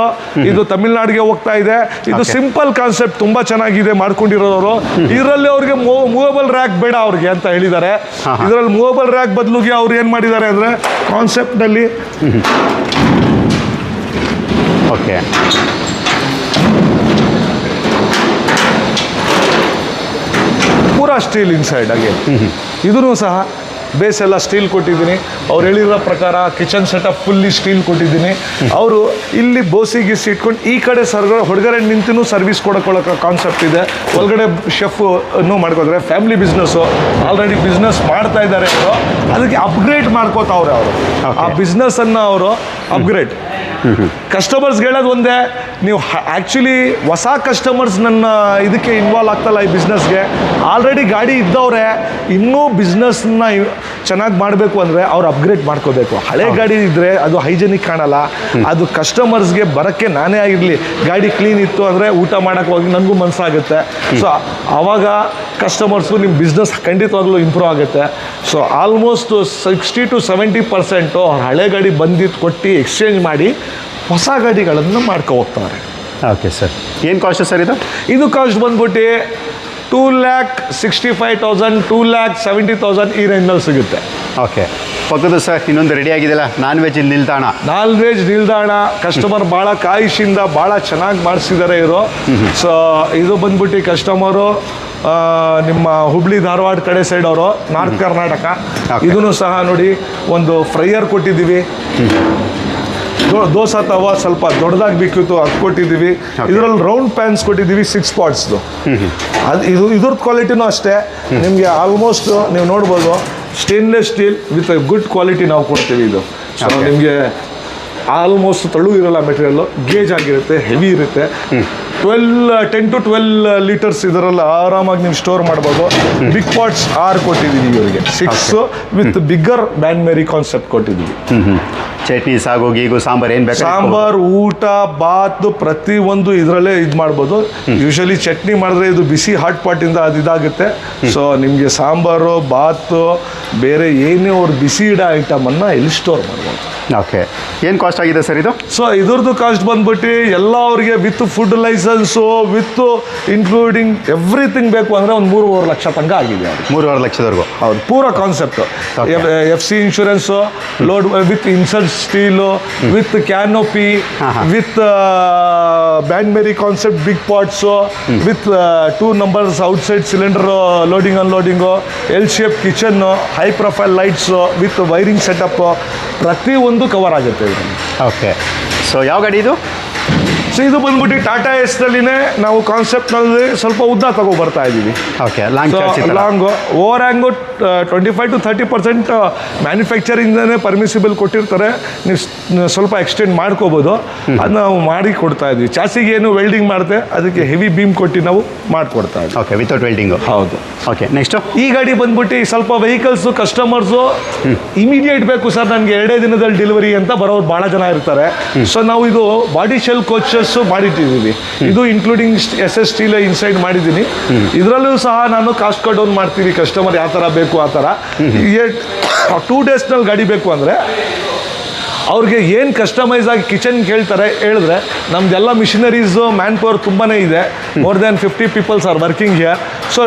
ಇದು ತಮಿಳ್ನಾಡಿಗೆ ಹೋಗ್ತಾ ಇದೆ. ಇದು ಸಿಂಪಲ್ ಕಾನ್ಸೆಪ್ಟ್, ತುಂಬ ಚೆನ್ನಾಗಿದೆ ಮಾಡ್ಕೊಂಡಿರೋರು. ಇದರಲ್ಲಿ ಅವ್ರಿಗೆ ಮೂವಬಲ್ ರ್ಯಾಕ್ ಬೇಡ ಅವ್ರಿಗೆ ಅಂತ ಹೇಳಿದ್ದಾರೆ. ಇದರಲ್ಲಿ ಮೂವಬಲ್ ರ್ಯಾಕ್ ಬದಲಿಗೆ ಅವ್ರು ಏನು ಮಾಡಿದ್ದಾರೆ ಅಂದರೆ ಕಾನ್ಸೆಪ್ಟ್ನಲ್ಲಿ ಓಕೆ ಪೂರಾ ಸ್ಟೀಲ್ ಇನ್ಸೈಡ್ ಆಗಿ. ಇದನ್ನು ಸಹ ಬೇಸ್ ಎಲ್ಲ ಸ್ಟೀಲ್ ಕೊಟ್ಟಿದ್ದೀನಿ. ಅವ್ರು ಹೇಳಿರೋ ಪ್ರಕಾರ ಕಿಚನ್ ಸೆಟಪ್ ಫುಲ್ಲಿ ಸ್ಟೀಲ್ ಕೊಟ್ಟಿದ್ದೀನಿ. ಅವರು ಇಲ್ಲಿ ಬೋಸಿಗೆ ಇಟ್ಕೊಂಡು ಈ ಕಡೆ ಹೊರಗಡೆ ನಿಂತು ಸರ್ವಿಸ್ ಕೊಡೋಕೆ ಕಾನ್ಸೆಪ್ಟ್ ಇದೆ. ಒಳಗಡೆ ಶೆಫ್ ಮಾಡ್ಕೋತಾರೆ. ಫ್ಯಾಮಿಲಿ ಬಿಸ್ನೆಸ್ಸು ಆಲ್ರೆಡಿ ಬಿಸ್ನೆಸ್ ಮಾಡ್ತಾ ಇದ್ದಾರೆ ಅವರು. ಅದಕ್ಕೆ ಅಪ್ಗ್ರೇಡ್ ಮಾಡ್ಕೋತಾವ್ರೆ ಅವರು. ಆ ಬಿಸ್ನೆಸ್ಸನ್ನು ಅವರು ಅಪ್ಗ್ರೇಡ್. ಕಸ್ಟಮರ್ಸ್ಗೆ ಹೇಳೋದು ಒಂದೇ, ನೀವು ಆ್ಯಕ್ಚುಲಿ ಹೊಸ ಕಸ್ಟಮರ್ಸ್ ನನ್ನ ಇದಕ್ಕೆ ಇನ್ವಾಲ್ವ್ ಆಗ್ತಲ್ಲ ಈ ಬಿಸ್ನೆಸ್ಗೆ. ಆಲ್ರೆಡಿ ಗಾಡಿ ಇದ್ದವ್ರೆ ಇನ್ನೂ ಬಿಸ್ನೆಸ್ನ ಚೆನ್ನಾಗಿ ಮಾಡಬೇಕು ಅಂದರೆ ಅವ್ರು ಅಪ್ಗ್ರೇಡ್ ಮಾಡ್ಕೋಬೇಕು. ಹಳೆ ಗಾಡಿ ಇದ್ದರೆ ಅದು ಹೈಜೆನಿಕ್ ಕಾಣಲ್ಲ. ಅದು ಕಸ್ಟಮರ್ಸ್ಗೆ ಬರೋಕ್ಕೆ ನಾನೇ ಆಗಿರಲಿ ಗಾಡಿ ಕ್ಲೀನ್ ಇತ್ತು ಅಂದರೆ ಊಟ ಮಾಡೋಕ್ಕೆ ಹೋಗಿ ನನಗೂ ಮನಸ್ಸಾಗುತ್ತೆ. ಸೊ ಆವಾಗ ಕಸ್ಟಮರ್ಸ್ಗೂ ನಿಮ್ಮ ಬಿಸ್ನೆಸ್ ಖಂಡಿತವಾಗ್ಲೂ ಇಂಪ್ರೂವ್ ಆಗುತ್ತೆ. ಸೊ ಆಲ್ಮೋಸ್ಟ್ 60 to 70% ಅವ್ರು ಹಳೆ ಗಾಡಿ ಬಂದಿದ್ದು ಕೊಟ್ಟು ಎಕ್ಸ್ಚೇಂಜ್ ಮಾಡಿ ಹೊಸ ಗಾಡಿಗಳನ್ನು ಮಾಡ್ಕೊ ಹೋಗ್ತಾರೆ. ಓಕೆ ಸರ್, ಏನು ಕಾಸ್ಟ್ ಸರ್ ಇದು ಕಾಸ್ಟ್ ಬಂದ್ಬಿಟ್ಟು 2,65,000, 2,70,000 ಈ ರೇಂಜ್ನಲ್ಲಿ ಸಿಗುತ್ತೆ. ಓಕೆ, ಪಕ್ಕದ ಸರ್ ಇನ್ನೊಂದು ರೆಡಿ ಆಗಿದೆಯಲ್ಲ, ನಾನ್ ವೆಜ್ ನಿಲ್ದಾಣ. ಕಸ್ಟಮರ್ ಭಾಳ ಕಾಯಿಸಿಂದ ಭಾಳ ಚೆನ್ನಾಗಿ ಮಾಡಿಸಿದ್ದಾರೆ ಇವರು. ಸೊ ಇದು ಬಂದ್ಬಿಟ್ಟು ಕಸ್ಟಮರು ನಿಮ್ಮ ಹುಬ್ಳಿ ಧಾರವಾಡ ಕಡೆ ಸೈಡ್ ಅವರು, ನಾರ್ತ್ ಕರ್ನಾಟಕ. ಇದನ್ನು ಸಹ ನೋಡಿ ಒಂದು ಫ್ರೈಯರ್ ಕೊಟ್ಟಿದ್ದೀವಿ. ದೋಸೆ ತವ ಸ್ವಲ್ಪ ದೊಡ್ಡದಾಗಿ ಬೇಕಿತ್ತು, ಅದು ಕೊಟ್ಟಿದ್ದೀವಿ. ಇದರಲ್ಲಿ ರೌಂಡ್ ಪ್ಯಾನ್ಸ್ ಕೊಟ್ಟಿದ್ದೀವಿ 6 ಪಾಟ್ಸ್ದು. ಅದು ಇದ್ರದ್ದು ಕ್ವಾಲಿಟಿನೂ ಅಷ್ಟೇ ನಿಮಗೆ ಆಲ್ಮೋಸ್ಟ್ ನೀವು ನೋಡ್ಬೋದು stainless steel with good quality ನಾವು ಕೊಡ್ತೀವಿ. ಇದು ಸೊ ನಿಮಗೆ ಆಲ್ಮೋಸ್ಟ್ ತಳ್ಳು ಇರೋಲ್ಲ ಮೆಟೀರಿಯಲ್ಲು, ಗೇಜ್ ಆಗಿರುತ್ತೆ, ಹೆವಿ ಇರುತ್ತೆ. 10 to 12 ಲೀಟರ್ಸ್ ಇದರಲ್ಲಿ ಆರಾಮಾಗಿ ನೀವು ಸ್ಟೋರ್ ಮಾಡ್ಬೋದು. ಬಿಗ್ ಪಾಟ್ಸ್ 6 ಕೊಟ್ಟಿದ್ದೀವಿ ಇವರಿಗೆ, 6 with bigger ban Mary concept ಕೊಟ್ಟಿದ್ದೀವಿ. ಚಟ್ನಿ, ಸಾಗು, ಗೀಗು, ಸಾಂಬಾರು ಏನು ಬೇಕು, ಸಾಂಬಾರು, ಊಟ, ಬಾತು ಪ್ರತಿಯೊಂದು ಇದರಲ್ಲೇ ಇದು ಮಾಡ್ಬೋದು. ಯೂಶಲಿ ಚಟ್ನಿ ಮಾಡಿದ್ರೆ ಇದು ಬಿಸಿ ಹಾಟ್ ಪಾಟಿಂದ ಅದು ಇದಾಗುತ್ತೆ. ಸೊ ನಿಮಗೆ ಸಾಂಬಾರು, ಬಾತು, ಬೇರೆ ಏನೇ ಅವ್ರು ಬಿಸಿ ಇಡೋ ಐಟಮನ್ನು ಇಲ್ಲಿ ಸ್ಟೋರ್ ಮಾಡ್ಬೋದು. ಓಕೆ ಏನು ಕಾಸ್ಟ್ ಆಗಿದೆ ಸರ್ ಇದು? ಸೊ ಇದ್ರದ್ದು ಕಾಸ್ಟ್ ಬಂದ್ಬಿಟ್ಟು ಎಲ್ಲ ಅವ್ರಿಗೆ with food licence with including everything ಬೇಕು ಅಂದರೆ ಒಂದು 3.5 ಲಕ್ಷ ತನಕ ಆಗಿದೆ. 3.5 ಲಕ್ಷದವರೆಗೂ? ಹೌದು, ಪೂರ concept. FC insurance, load with insert steel, with canopy, with bain marie concept, big pots, with 2 numbers outside cylinder loading unloading, L shape kitchen, high profile lights with wiring setup, ಪ್ರತಿಯೊಂದು ಕವರ್ ಆಗುತ್ತೆ ಇದರಲ್ಲಿ. ಓಕೆ, ಸೊ ಯಾವ ಗಾಡಿ ಇದು? ಸೊ ಇದು ಬಂದ್ಬಿಟ್ಟು ಟಾಟಾ ಎಸ್ನಲ್ಲಿನೇ ನಾವು ಕಾನ್ಸೆಪ್ಟ್ನಲ್ಲಿ ಸ್ವಲ್ಪ ಉದ್ದ ತಗೋ ಬರ್ತಾ ಇದ್ದೀವಿ. Okay, long overhang 25 to 30% ಮ್ಯಾನುಫ್ಯಾಕ್ಚರಿಂಗ್ನೇ ಪರ್ಮಿಸಿಬಲ್ ಕೊಟ್ಟಿರ್ತಾರೆ. ನೀವು ಸ್ವಲ್ಪ ಎಕ್ಸ್ಟೆಂಡ್ ಮಾಡ್ಕೋಬೋದು. ಅದು ನಾವು ಮಾಡಿ ಕೊಡ್ತಾ ಇದ್ವಿ. ಚಾಸಿಗೆ ಏನು ವೆಲ್ಡಿಂಗ್ ಮಾಡುತ್ತೆ, ಅದಕ್ಕೆ ಹೆವಿ ಬೀಮ್ ಕೊಟ್ಟು ನಾವು ಮಾಡಿಕೊಡ್ತಾ ಇದ್ವಿ. Okay, without welding? ಹೌದು. ಓಕೆ, ನೆಕ್ಸ್ಟು ಈ ಗಾಡಿ ಬಂದ್ಬಿಟ್ಟು ಸ್ವಲ್ಪ ವೆಹಿಕಲ್ಸು ಕಸ್ಟಮರ್ಸು ಇಮಿಡಿಯೇಟ್ ಬೇಕು ಸರ್, ನನಗೆ 2 ದಿನದಲ್ಲಿ ಡೆಲಿವರಿ ಅಂತ ಬರೋರು ಭಾಳ ಜನ ಇರ್ತಾರೆ. ಸೊ ನಾವು ಇದು ಬಾಡಿ ಶೆಲ್ ಕೋಚಸ್ಸು ಮಾಡಿಟ್ಟಿದ್ದೀವಿ. ಇದು ಇನ್ಕ್ಲೂಡಿಂಗ್ SS ಸ್ಟೀಲ್ ಇನ್ಸೈಡ್ ಮಾಡಿದ್ದೀನಿ. ಇದರಲ್ಲೂ ಸಹ ನಾನು ಕಾಸ್ಟ್ ಕಟ್ ಡೌನ್ ಮಾಡ್ತೀವಿ. ಕಸ್ಟಮರ್ ಯಾವ ಥರ ಬೇಕು ಆ ಥರ. 2 ಡೇಸ್ನಲ್ಲಿ ಗಾಡಿ ಬೇಕು ಅಂದರೆ ಅವ್ರಿಗೆ ಏನು ಕಸ್ಟಮೈಸ್ ಆಗಿ ಕಿಚನ್ ಕೇಳ್ತಾರೆ ಹೇಳಿದ್ರೆ ನಮ್ದೆಲ್ಲ ಮಿಷಿನರೀಸು ಮ್ಯಾನ್ ಪವರ್ ತುಂಬಾ ಇದೆ. More than 50 peoples are working here. So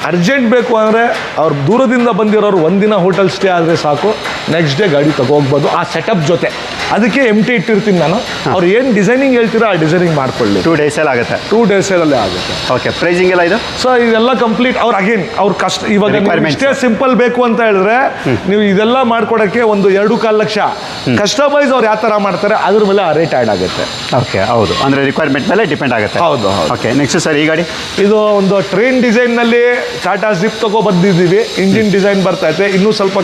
urgent ಬೇಕು ಅಂದರೆ ಅವ್ರು ದೂರದಿಂದ ಬಂದಿರೋರು 1 ದಿನ ಹೋಟೆಲ್ ಸ್ಟೇ ಆದರೆ ಸಾಕು, ನೆಕ್ಸ್ಟ್ ಡೇ ಗಾಡಿ ತಗೋಗ್ಬೋದು ಆ ಸೆಟಪ್ ಜೊತೆ. ಅದಕ್ಕೆ ಎಂಟಿ ಇಟ್ಟಿರ್ತೀನಿ ನಾನು. ಅವ್ರು ಏನು ಡಿಸೈನಿಂಗ್ ಹೇಳ್ತೀರೋ ಆ ಡಿಸೈನಿಂಗ್ ಮಾಡ್ಕೊಳ್ಳಿ. 2 ಡೇಸಲ್ಲಿ ಆಗುತ್ತೆ? 2 ಡೇಸಲ್ಲೇ ಆಗುತ್ತೆ. ಓಕೆ, ಪ್ರೈಸಿಂಗ್ ಎಲ್ಲ ಇದು? ಸೊ ಇದೆಲ್ಲ ಕಂಪ್ಲೀಟ್ ಅವ್ರು ಅಗೇನ್ ಅವ್ರ ಇವಾಗ ಇಷ್ಟೇ ಸಿಂಪಲ್ ಬೇಕು ಅಂತ ಹೇಳಿದ್ರೆ ನೀವು ಇದೆಲ್ಲ ಮಾಡ್ಕೊಡೋಕ್ಕೆ ಒಂದು 2.25 ಲಕ್ಷ. ಕಸ್ಟಮೈಸ್ ಅವ್ರು ಯಾವ ಥರ ಮಾಡ್ತಾರೆ ಅದ್ರ ಮೇಲೆ ಆ ರೇಟ್ ಆ್ಯಡ್ ಆಗುತ್ತೆ. ಓಕೆ, ಹೌದು, ಅಂದರೆ ರಿಕ್ವೈರ್ಮೆಂಟ್ ಮೇಲೆ ಡಿಪೆಂಡ್ ಆಗುತ್ತೆ. ಹೌದು. ಓಕೆ, ನೆಕ್ಸ್ಟ್ ಸರ್ ಈ ಗಾಡಿ? ಇದು ಒಂದು ಟ್ರೈನ್ ಡಿಸೈನ್ನಲ್ಲಿ ಟಾಟಾ ಜಿಪ್ ತಗೋ ಬಂದಿದ್ದೀವಿ. ಇಂಜಿನ್ ಡಿಸೈನ್ ಬರ್ತೈತೆ, ಇನ್ನೂ ಸ್ವಲ್ಪ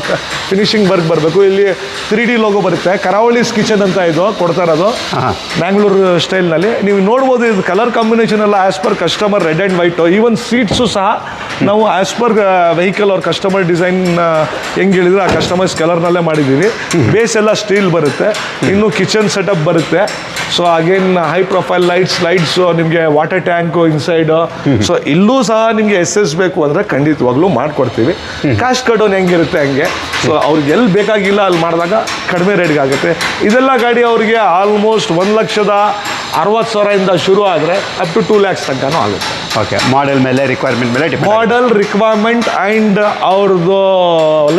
ಫಿನಿಶಿಂಗ್ ವರ್ಕ್ ಬರಬೇಕು. ಇಲ್ಲಿ 3D ಲೋಗೋ ಬರುತ್ತೆ. ಕರಾವಳಿಸ್ ಕಿಚನ್ ಅಂತ ಇದು ಕೊಡ್ತಾ ಇರೋದು ಬ್ಯಾಂಗ್ಳೂರು ಸ್ಟೈಲ್ನಲ್ಲಿ. ನೀವು ನೋಡ್ಬೋದು ಇದು ಕಲರ್ ಕಾಂಬಿನೇಷನ್ ಎಲ್ಲ as per customer red and white. Even seats ಸಹ ನಾವು ಆ್ಯಸ್ ಪರ್ ವೆಹಿಕಲ್ ಅವ್ರ ಕಸ್ಟಮರ್ ಡಿಸೈನ್ ಹೆಂಗೆ ಹೇಳಿದ್ರೆ ಆ ಕಸ್ಟಮೈಸ್ ಕಲರ್ನಲ್ಲೇ ಮಾಡಿದ್ದೀವಿ. ಬೇಸ್ ಎಲ್ಲ ಸ್ಟೀಲ್ ಬರುತ್ತೆ. ಇನ್ನು ಕಿಚನ್ ಸೆಟಪ್ ಬರುತ್ತೆ. So again high profile lights ನಿಮಗೆ ವಾಟರ್ ಟ್ಯಾಂಕು ಇನ್ಸೈಡು. ಸೊ ಇಲ್ಲೂ ಸಹ ನಿಮಗೆ SS ಬೇಕು ಅಂದರೆ ಖಂಡಿತವಾಗ್ಲೂ ಮಾಡಿಕೊಡ್ತೀವಿ. ಕಾಸ್ಟ್ ಕಟ್ ಹೆಂಗಿರುತ್ತೆ ಹಂಗೆ. ಸೊ ಅವ್ರಿಗೆ ಎಲ್ಲಿ ಬೇಕಾಗಿಲ್ಲ ಅಲ್ಲಿ ಮಾಡಿದಾಗ ಕಡಿಮೆ ರೇಟ್ಗೆ ಆಗುತ್ತೆ. ಇದೆಲ್ಲ ಗಾಡಿ ಅವ್ರಿಗೆ ಆಲ್ಮೋಸ್ಟ್ 1,60,000 ಶುರು ಆದರೆ ಅಪ್ ಟು 2 lakhs ತನಕನೂ ಆಗುತ್ತೆ. ಓಕೆ, ಮಾಡೆಲ್ ಮೇಲೆ ರಿಕ್ವೈರ್ಮೆಂಟ್ ಮೇಲೆ ಮಾಡೆಲ್ ರಿಕ್ವೈರ್ಮೆಂಟ್ ಆ್ಯಂಡ್ ಅವ್ರದ್ದು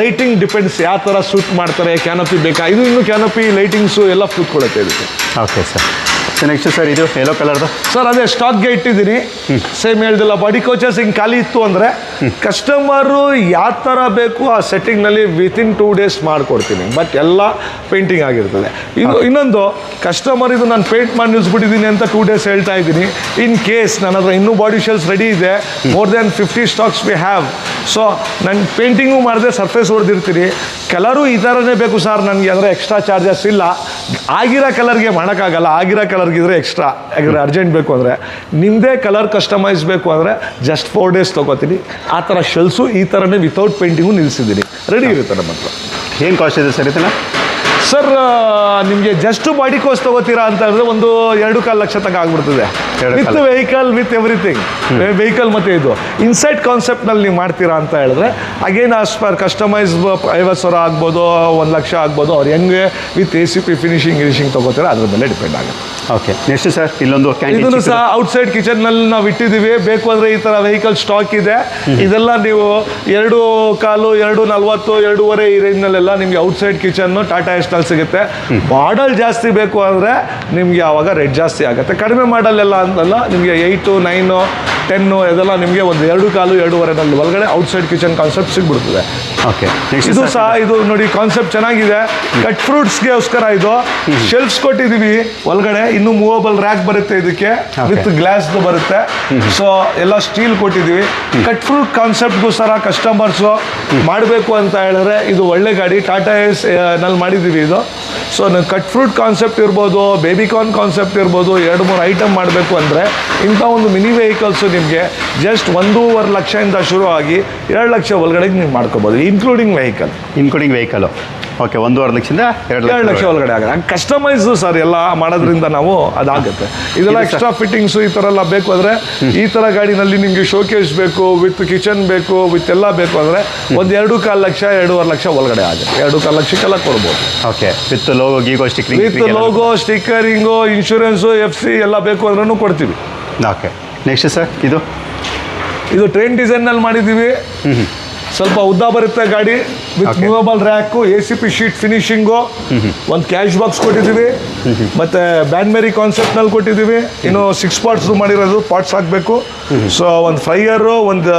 ಲೈಟಿಂಗ್ ಡಿಪೆಂಡ್ಸ್ ಯಾವ ಥರ ಸೂಟ್ ಮಾಡ್ತಾರೆ. ಕ್ಯಾನಪಿ ಬೇಕಾ, ಇದು ಇನ್ನು ಕ್ಯಾನಪಿ ಲೈಟಿಂಗ್ಸು ಎಲ್ಲ ಕೂತ್ಕೊಳ್ಳುತ್ತೆ ಇದಕ್ಕೆ. Okay sir. ನೆಕ್ಸ್ಟ್ ಸರ್ ಇದು ಯೆಲ್ಲೋ ಕಲರ್ದು? ಸರ್ ಅದೇ ಸ್ಟಾಕ್ಗೆ ಇಟ್ಟಿದ್ದೀನಿ. ಸೇಮ್ ಹೇಳ್ದಿಲ್ಲ, ಬಾಡಿ ಕೋಚಸ್ ಹಿಂಗೆ ಖಾಲಿ ಇತ್ತು ಅಂದರೆ ಕಸ್ಟಮರು ಯಾವ ಥರ ಬೇಕು ಆ ಸೆಟ್ಟಿಂಗ್ನಲ್ಲಿ ವಿತಿನ್ 2 days ಮಾಡಿಕೊಡ್ತೀನಿ. ಬಟ್ ಎಲ್ಲ ಪೇಂಟಿಂಗ್ ಆಗಿರ್ತದೆ. ಇದು ಇನ್ನೊಂದು ಕಸ್ಟಮರ್ ಇದು ನಾನು ಪೇಂಟ್ ಮಾಡಿ ನಿಲ್ಲಿಸ್ಬಿಟ್ಟಿದ್ದೀನಿ ಅಂತ 2 days ಹೇಳ್ತಾ ಇದ್ದೀನಿ. ಇನ್ ಕೇಸ್ ನನ್ನ ಹತ್ರ ಇನ್ನೂ ಬಾಡಿ ಶೆಲ್ಸ್ ರೆಡಿ ಇದೆ. More than 50 stocks we have. So ನಾನು ಪೇಂಟಿಂಗು ಮಾಡಿದೆ, ಸರ್ಫೇಸ್ ಹೊಡೆದಿರ್ತೀನಿ. ಕಲರು ಈ ಥರನೇ ಬೇಕು ಸರ್ ನನಗೆ ಅಂದರೆ ಎಕ್ಸ್ಟ್ರಾ ಚಾರ್ಜಸ್ ಇಲ್ಲ. ಆಗಿರೋ ಕಲರ್ಗೆ ಮಾಡೋಕ್ಕಾಗಲ್ಲ. ಆಗಿರೋ ಕಲರ್ಗಿದ್ರೆ ಎಕ್ಸ್ಟ್ರಾ, ಯಾಕಂದರೆ ಅರ್ಜೆಂಟ್ ಬೇಕು ಅಂದರೆ. ನಿಮ್ಮದೇ ಕಲರ್ ಕಸ್ಟಮೈಸ್ ಬೇಕು ಅಂದರೆ ಜಸ್ಟ್ 4 days ತೊಗೋತೀನಿ. ಆ ಥರ ಶೆಲ್ಸು ಈ ಥರನೇ ವಿತೌಟ್ ಪೇಂಟಿಂಗು ನಿಲ್ಲಿಸಿದ್ದೀನಿ. ರೆಡಿ ಇರುತ್ತೆ ನಮ್ಮ ಹತ್ರ. ಏನು ಕಾಸ್ಟ್ ಇದೆ ಸರ್ ಇದನ್ನು? ಸರ್ ನಿಮಗೆ ಜಸ್ಟ್ ಬಾಡಿ ಕೋಸ್ಟ್ ತೊಗೋತೀರಾ ಅಂತ ಹೇಳಿದ್ರೆ ಒಂದು 2.25 ಲಕ್ಷ ತನಕ ಆಗ್ಬಿಡ್ತದೆ. With vehicle with everything. Vehicle ಮತ್ತು ಇದು ಇನ್ಸೈಡ್ ಕಾನ್ಸೆಪ್ಟ್ನಲ್ಲಿ ನೀವು ಮಾಡ್ತೀರಾ ಅಂತ ಹೇಳಿದ್ರೆ ಅಗೇನ್ ಆಸ್ ಪರ್ ಕಸ್ಟಮೈಸ್ 50,000 ಆಗ್ಬೋದು, 1 ಲಕ್ಷ ಆಗ್ಬೋದು. ಅವ್ರು ಹೆಂಗೆ ವಿತ್ ACP ಫಿನಿಶಿಂಗ್ ತೊಗೋತೀರಾ ಅದ್ರ ಮೇಲೆ ಡಿಪೆಂಡ್ ಆಗುತ್ತೆ. ಓಕೆ, ನೆಕ್ಸ್ಟ್ ಸರ್ ಇಲ್ಲೊಂದು ಇದನ್ನು ಸಹ ಔಟ್ಸೈಡ್ ಕಿಚನ್ನಲ್ಲಿ ನಾವು ಇಟ್ಟಿದ್ದೀವಿ. ಬೇಕು ಅಂದರೆ ಈ ಥರ ವೆಹಿಕಲ್ ಸ್ಟಾಕ್ ಇದೆ. ಇದೆಲ್ಲ ನೀವು 2.25, 2.40, 2.5 ಈ ರೇಂಜ್ನಲ್ಲೆಲ್ಲ ನಿಮಗೆ ಔಟ್ಸೈಡ್ ಕಿಚನ್ನು ಟಾಟಾ ಎಸ್ನಲ್ಲಿ ಸಿಗುತ್ತೆ. ಮಾಡಲ್ ಜಾಸ್ತಿ ಬೇಕು ಅಂದರೆ ನಿಮಗೆ ಆವಾಗ ರೇಟ್ ಜಾಸ್ತಿ ಆಗುತ್ತೆ. ಕಡಿಮೆ ಮಾಡಲೆಲ್ಲ ಅಂತಲ್ಲ, ನಿಮಗೆ 8, 9, 10 ಇದೆಲ್ಲ ನಿಮಗೆ ಒಂದು 2.25, 2.5 ಒಳಗಡೆ ಔಟ್ಸೈಡ್ ಕಿಚನ್ ಕಾನ್ಸೆಪ್ಟ್ ಸಿಗ್ಬಿಡ್ತದೆ. ಓಕೆ, ಇದು ಸಹ ಇದು ನೋಡಿ ಕಾನ್ಸೆಪ್ಟ್ ಚೆನ್ನಾಗಿದೆ. ಕಟ್ ಫ್ರೂಟ್ಸ್ಗೋಸ್ಕರ ಇದು ಶೆಲ್ಫ್ಸ್ ಕೊಟ್ಟಿದ್ದೀವಿ ಒಳಗಡೆ. ಇನ್ನು ಮೂವಬಲ್ ರ್ಯಾಕ್ ಬರುತ್ತೆ ಇದಕ್ಕೆ, ವಿತ್ ಗ್ಲಾಸ್ದು ಬರುತ್ತೆ. ಸೊ ಎಲ್ಲ ಸ್ಟೀಲ್ ಕೊಟ್ಟಿದ್ದೀವಿ. ಕಟ್ ಫ್ರೂಟ್ ಕಾನ್ಸೆಪ್ಟ್ಗೋಸ್ಕರ ಕಸ್ಟಮರ್ಸು ಮಾಡಬೇಕು ಅಂತ ಹೇಳಿದ್ರೆ ಇದು ಒಳ್ಳೆ ಗಾಡಿ. ಟಾಟಾ ಎಸ್ ನಲ್ಲಿ ಮಾಡಿದ್ದೀವಿ ಇದು. ಸೊ ಕಟ್ ಫ್ರೂಟ್ ಕಾನ್ಸೆಪ್ಟ್ ಇರ್ಬೋದು, ಬೇಬಿಕಾರ್ನ್ ಕಾನ್ಸೆಪ್ಟ್ ಇರ್ಬೋದು, 2-3 ಐಟಮ್ ಮಾಡಬೇಕು ಅಂದರೆ ಇಂಥ ಒಂದು ಮಿನಿ ವೆಹಿಕಲ್ಸು ನಿಮಗೆ ಜಸ್ಟ್ 1.5 ಲಕ್ಷದಿಂದ ಶುರು ಆಗಿ 2 ಲಕ್ಷ ಒಳಗಡೆ ನೀವು ಮಾಡ್ಕೋಬೋದು, including vehicle. Including vehicle? Okay 1.5 ಲಕ್ಷದಿಂದ 2 ಲಕ್ಷ ಒಳಗಡೆ ಆಗುತ್ತೆ ಕಸ್ಟಮೈಸ್ ಸರ್ ಎಲ್ಲ ಮಾಡೋದ್ರಿಂದ ನಾವು ಅದಾಗುತ್ತೆ ಇದೆಲ್ಲ ಎಕ್ಸ್ಟ್ರಾ ಫಿಟ್ಟಿಂಗ್ಸ್ ಈ ಥರ ಎಲ್ಲ ಬೇಕು ಅಂದರೆ ಈ ಥರ ಗಾಡಿನಲ್ಲಿ ನಿಮಗೆ ಶೋಕೇಸ್ ಬೇಕು ವಿತ್ ಕಿಚನ್ ಬೇಕು ವಿತ್ ಎಲ್ಲ ಬೇಕು ಅಂದರೆ ಒಂದು 2.25 ಲಕ್ಷ 2.5 ಲಕ್ಷ ಒಳಗಡೆ ಆಗುತ್ತೆ 2.25 ಲಕ್ಷಕ್ಕೆಲ್ಲ ಕೊಡ್ಬೋದು ಓಕೆ ವಿತ್ ಲೋಗೋ ಗೀಗೋ stickering with logo stickering insurance FC ಎಲ್ಲ ಬೇಕು ಅಂದ್ರೂ ಕೊಡ್ತೀವಿ ಓಕೆ ನೆಕ್ಸ್ಟ್ ಸರ್ ಇದು ಟ್ರೈನ್ ಡಿಸೈನ್ನಲ್ಲಿ ಮಾಡಿದ್ದೀವಿ ಸ್ವಲ್ಪ ಉದ್ದ ಬರುತ್ತೆ ಗಾಡಿ with movable rack ACP sheet finishing ಒಂದು ಕ್ಯಾಶ್ ಬಾಕ್ಸ್ ಕೊಟ್ಟಿದ್ದೀವಿ ಮತ್ತು ಬ್ಯಾನ್ಮೇರಿ ಕಾನ್ಸೆಪ್ಟ್ನಲ್ಲಿ ಕೊಟ್ಟಿದ್ದೀವಿ ಇನ್ನು 6 ಪಾರ್ಟ್ಸ್ ಮಾಡಿರೋದು ಪಾರ್ಟ್ಸ್ ಹಾಕಬೇಕು ಸೊ ಒಂದು ಫ್ರೈಯರು ಒಂದು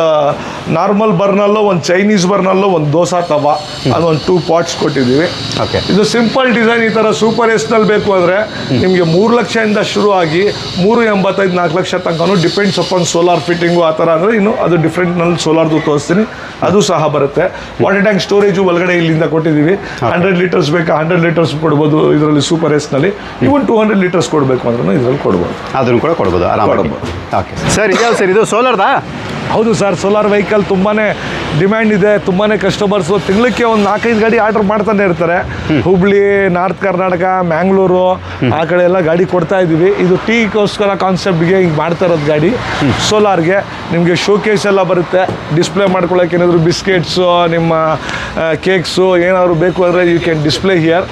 ನಾರ್ಮಲ್ ಬರ್ನಲ್ಲು ಒಂದು ಚೈನೀಸ್ ಬರ್ನಲ್ಲು ಒಂದು ದೋಸಾ ತವಾ ಅದೊಂದು 2 ಪಾರ್ಟ್ಸ್ ಕೊಟ್ಟಿದ್ದೀವಿ ಓಕೆ ಇದು ಸಿಂಪಲ್ ಡಿಸೈನ್ ಈ ಥರ ಸೂಪರ್ ಎಸ್ನಲ್ಲಿ ಬೇಕು ಅಂದರೆ ನಿಮಗೆ 3 ಲಕ್ಷದಿಂದ ಶುರು ಆಗಿ 3.85 4 ಲಕ್ಷ ತನಕನೂ ಡಿಪೆಂಡ್ಸ್ ಅಪಾನ್ ಸೋಲಾರ್ ಫಿಟ್ಟಿಂಗು ಆ ಥರ ಅಂದರೆ ಇನ್ನು ಅದು ಡಿಫ್ರೆಂಟ್ನಲ್ಲಿ ಸೋಲಾರ್ದು ತೋರಿಸ್ತೀನಿ ಅದು ಸಹ ಬರುತ್ತೆ ವಾಟರ್ ಟ್ಯಾಂಕ್ ಸ್ಟೋರೇಜು ಒಳಗಡೆ ಇಲ್ಲಿಂದ ಕೊಟ್ಟಿದ್ದೀವಿ 100 ಲೀಟರ್ಸ್ ಬೇಕಾ 100 ಲೀಟರ್ಸ್ ಕೊಡ್ಬೋದು ಇದರಲ್ಲಿ ಸೂಪರ್ ಎಸ್ನಲ್ಲಿ ಇವನ್ 200 ಲೀಟರ್ಸ್ ಕೊಡಬೇಕು ಅಂದ್ರೂ ಇದರಲ್ಲಿ ಕೊಡ್ಬೋದು ಅದನ್ನು ಕೂಡ ಕೊಡ್ಬೋದು ಆರಾಮಾಗಿ ಓಕೆ ಸರ್ ಇದ್ಯಾವ ಸರ್ ಇದು ಸೋಲಾರ್ದಾ ಹೌದು ಸರ್ ಸೋಲಾರ್ ವೆಹಿಕಲ್ ತುಂಬಾ ಡಿಮ್ಯಾಂಡ್ ಇದೆ ತುಂಬಾ ಕಸ್ಟಮರ್ಸು ತಿಂಗಳಿಗೆ ಒಂದು 4-5 ಗಾಡಿ ಆರ್ಡರ್ ಮಾಡ್ತಾನೆ ಇರ್ತಾರೆ ಹುಬ್ಳಿ ನಾರ್ತ್ ಕರ್ನಾಟಕ ಮ್ಯಾಂಗ್ಳೂರು ಆ ಕಡೆ ಎಲ್ಲ ಗಾಡಿ ಕೊಡ್ತಾ ಇದ್ದೀವಿ ಇದು ಟೀಗೋಸ್ಕರ ಕಾನ್ಸೆಪ್ಟ್ಗೆ ಹಿಂಗೆ ಮಾಡ್ತಾ ಇರೋದು ಗಾಡಿ ಸೋಲಾರ್ಗೆ ನಿಮಗೆ ಶೋಕೇಸ್ ಎಲ್ಲ ಬರುತ್ತೆ ಡಿಸ್ಪ್ಲೇ ಮಾಡ್ಕೊಳ್ಳೋಕೆ ಏನಾದರೂ ಬಿಸ್ಕೆಟ್ಸು ನಿಮ್ಮ ಕೇಕ್ಸು ಏನಾದರೂ ಬೇಕು ಅಂದರೆ you can display here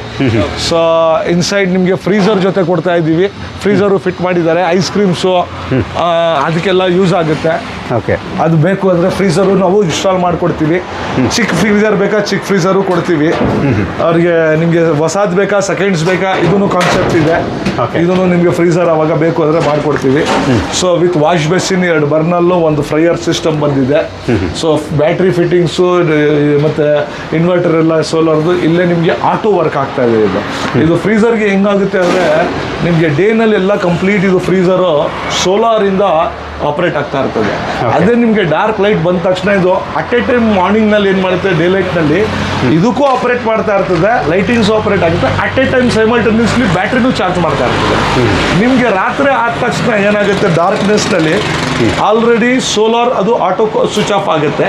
so inside ನಿಮಗೆ ಫ್ರೀಸರ್ ಜೊತೆ ಕೊಡ್ತಾ ಇದ್ದೀವಿ ಫ್ರೀಸರು ಫಿಟ್ ಮಾಡಿದ್ದಾರೆ ಐಸ್ ಕ್ರೀಮ್ಸು ಅದಕ್ಕೆಲ್ಲ ಯೂಸ್ ಆಗುತ್ತೆ ಓಕೆ ಅದು ಬೇಕು ಅಂದರೆ ಫ್ರೀಸರು ನಾವು ಇನ್ಸ್ಟಾಲ್ ಮಾಡಿಕೊಡ್ತೀವಿ ಚಿಕ್ಕ ಫ್ರೀಸರ್ ಬೇಕಾ ಚಿಕ್ಕ ಫ್ರೀಸರು ಕೊಡ್ತೀವಿ ಅವ್ರಿಗೆ ನಿಮಗೆ ಹೊಸಾದ್ ಬೇಕಾ ಸೆಕೆಂಡ್ಸ್ ಬೇಕಾ ಇದೂ ಕಾನ್ಸೆಪ್ಟ್ ಇದೆ ಇದನ್ನು ನಿಮಗೆ ಫ್ರೀಸರ್ ಅವಾಗ ಬೇಕು ಅಂದರೆ ಮಾಡಿಕೊಡ್ತೀವಿ ಸೊ ವಿತ್ ವಾಶ್ ಬೇಸಿನ್ 2 ಬರ್ನಲ್ಲು ಒಂದು ಫ್ರೈಯರ್ ಸಿಸ್ಟಮ್ ಬಂದಿದೆ ಸೊ ಬ್ಯಾಟ್ರಿ ಫಿಟ್ಟಿಂಗ್ಸು ಮತ್ತು ಇನ್ವರ್ಟರ್ ಎಲ್ಲ ಸೋಲಾರ್ದು ಇಲ್ಲೇ ನಿಮಗೆ ಆಟೋ ವರ್ಕ್ ಆಗ್ತಾ ಇದೆ ಇದು ಫ್ರೀಸರ್ಗೆ ಹೆಂಗಾಗುತ್ತೆ ಅಂದರೆ ನಿಮಗೆ ಡೇನಲ್ಲಿ ಎಲ್ಲ ಕಂಪ್ಲೀಟ್ ಇದು ಫ್ರೀಸರು ಸೋಲಾರಿಂದ ಆಪರೇಟ್ ಆಗ್ತಾ ಇರ್ತದೆ ಅದೇ ನಿಮಗೆ ಡಾರ್ಕ್ ಲೈಟ್ ಬಂದ ತಕ್ಷಣ ಇದು ಅಟ್ ಎ ಟೈಮ್ ಮಾರ್ನಿಂಗ್ನಲ್ಲಿ ಏನು ಮಾಡುತ್ತೆ ಡೇ ಲೈಟ್ನಲ್ಲಿ ಇದಕ್ಕೂ ಆಪರೇಟ್ ಮಾಡ್ತಾ ಇರ್ತದೆ ಲೈಟಿಂಗ್ಸ್ ಆಪರೇಟ್ ಆಗುತ್ತೆ ಅಟ್ ಎ ಟೈಮ್ ಸೈಮಲ್ಟೇನಿಯಸ್ಲಿ ಬ್ಯಾಟ್ರಿನೂ ಚಾರ್ಜ್ ಮಾಡ್ತಾ ಇರ್ತದೆ ನಿಮಗೆ ರಾತ್ರಿ ಆದ ತಕ್ಷಣ ಏನಾಗುತ್ತೆ ಡಾರ್ಕ್ನೆಸ್ನಲ್ಲಿ ಆಲ್ರೆಡಿ ಸೋಲಾರ್ ಅದು ಆಟೋ ಸ್ವಿಚ್ ಆಫ್ ಆಗುತ್ತೆ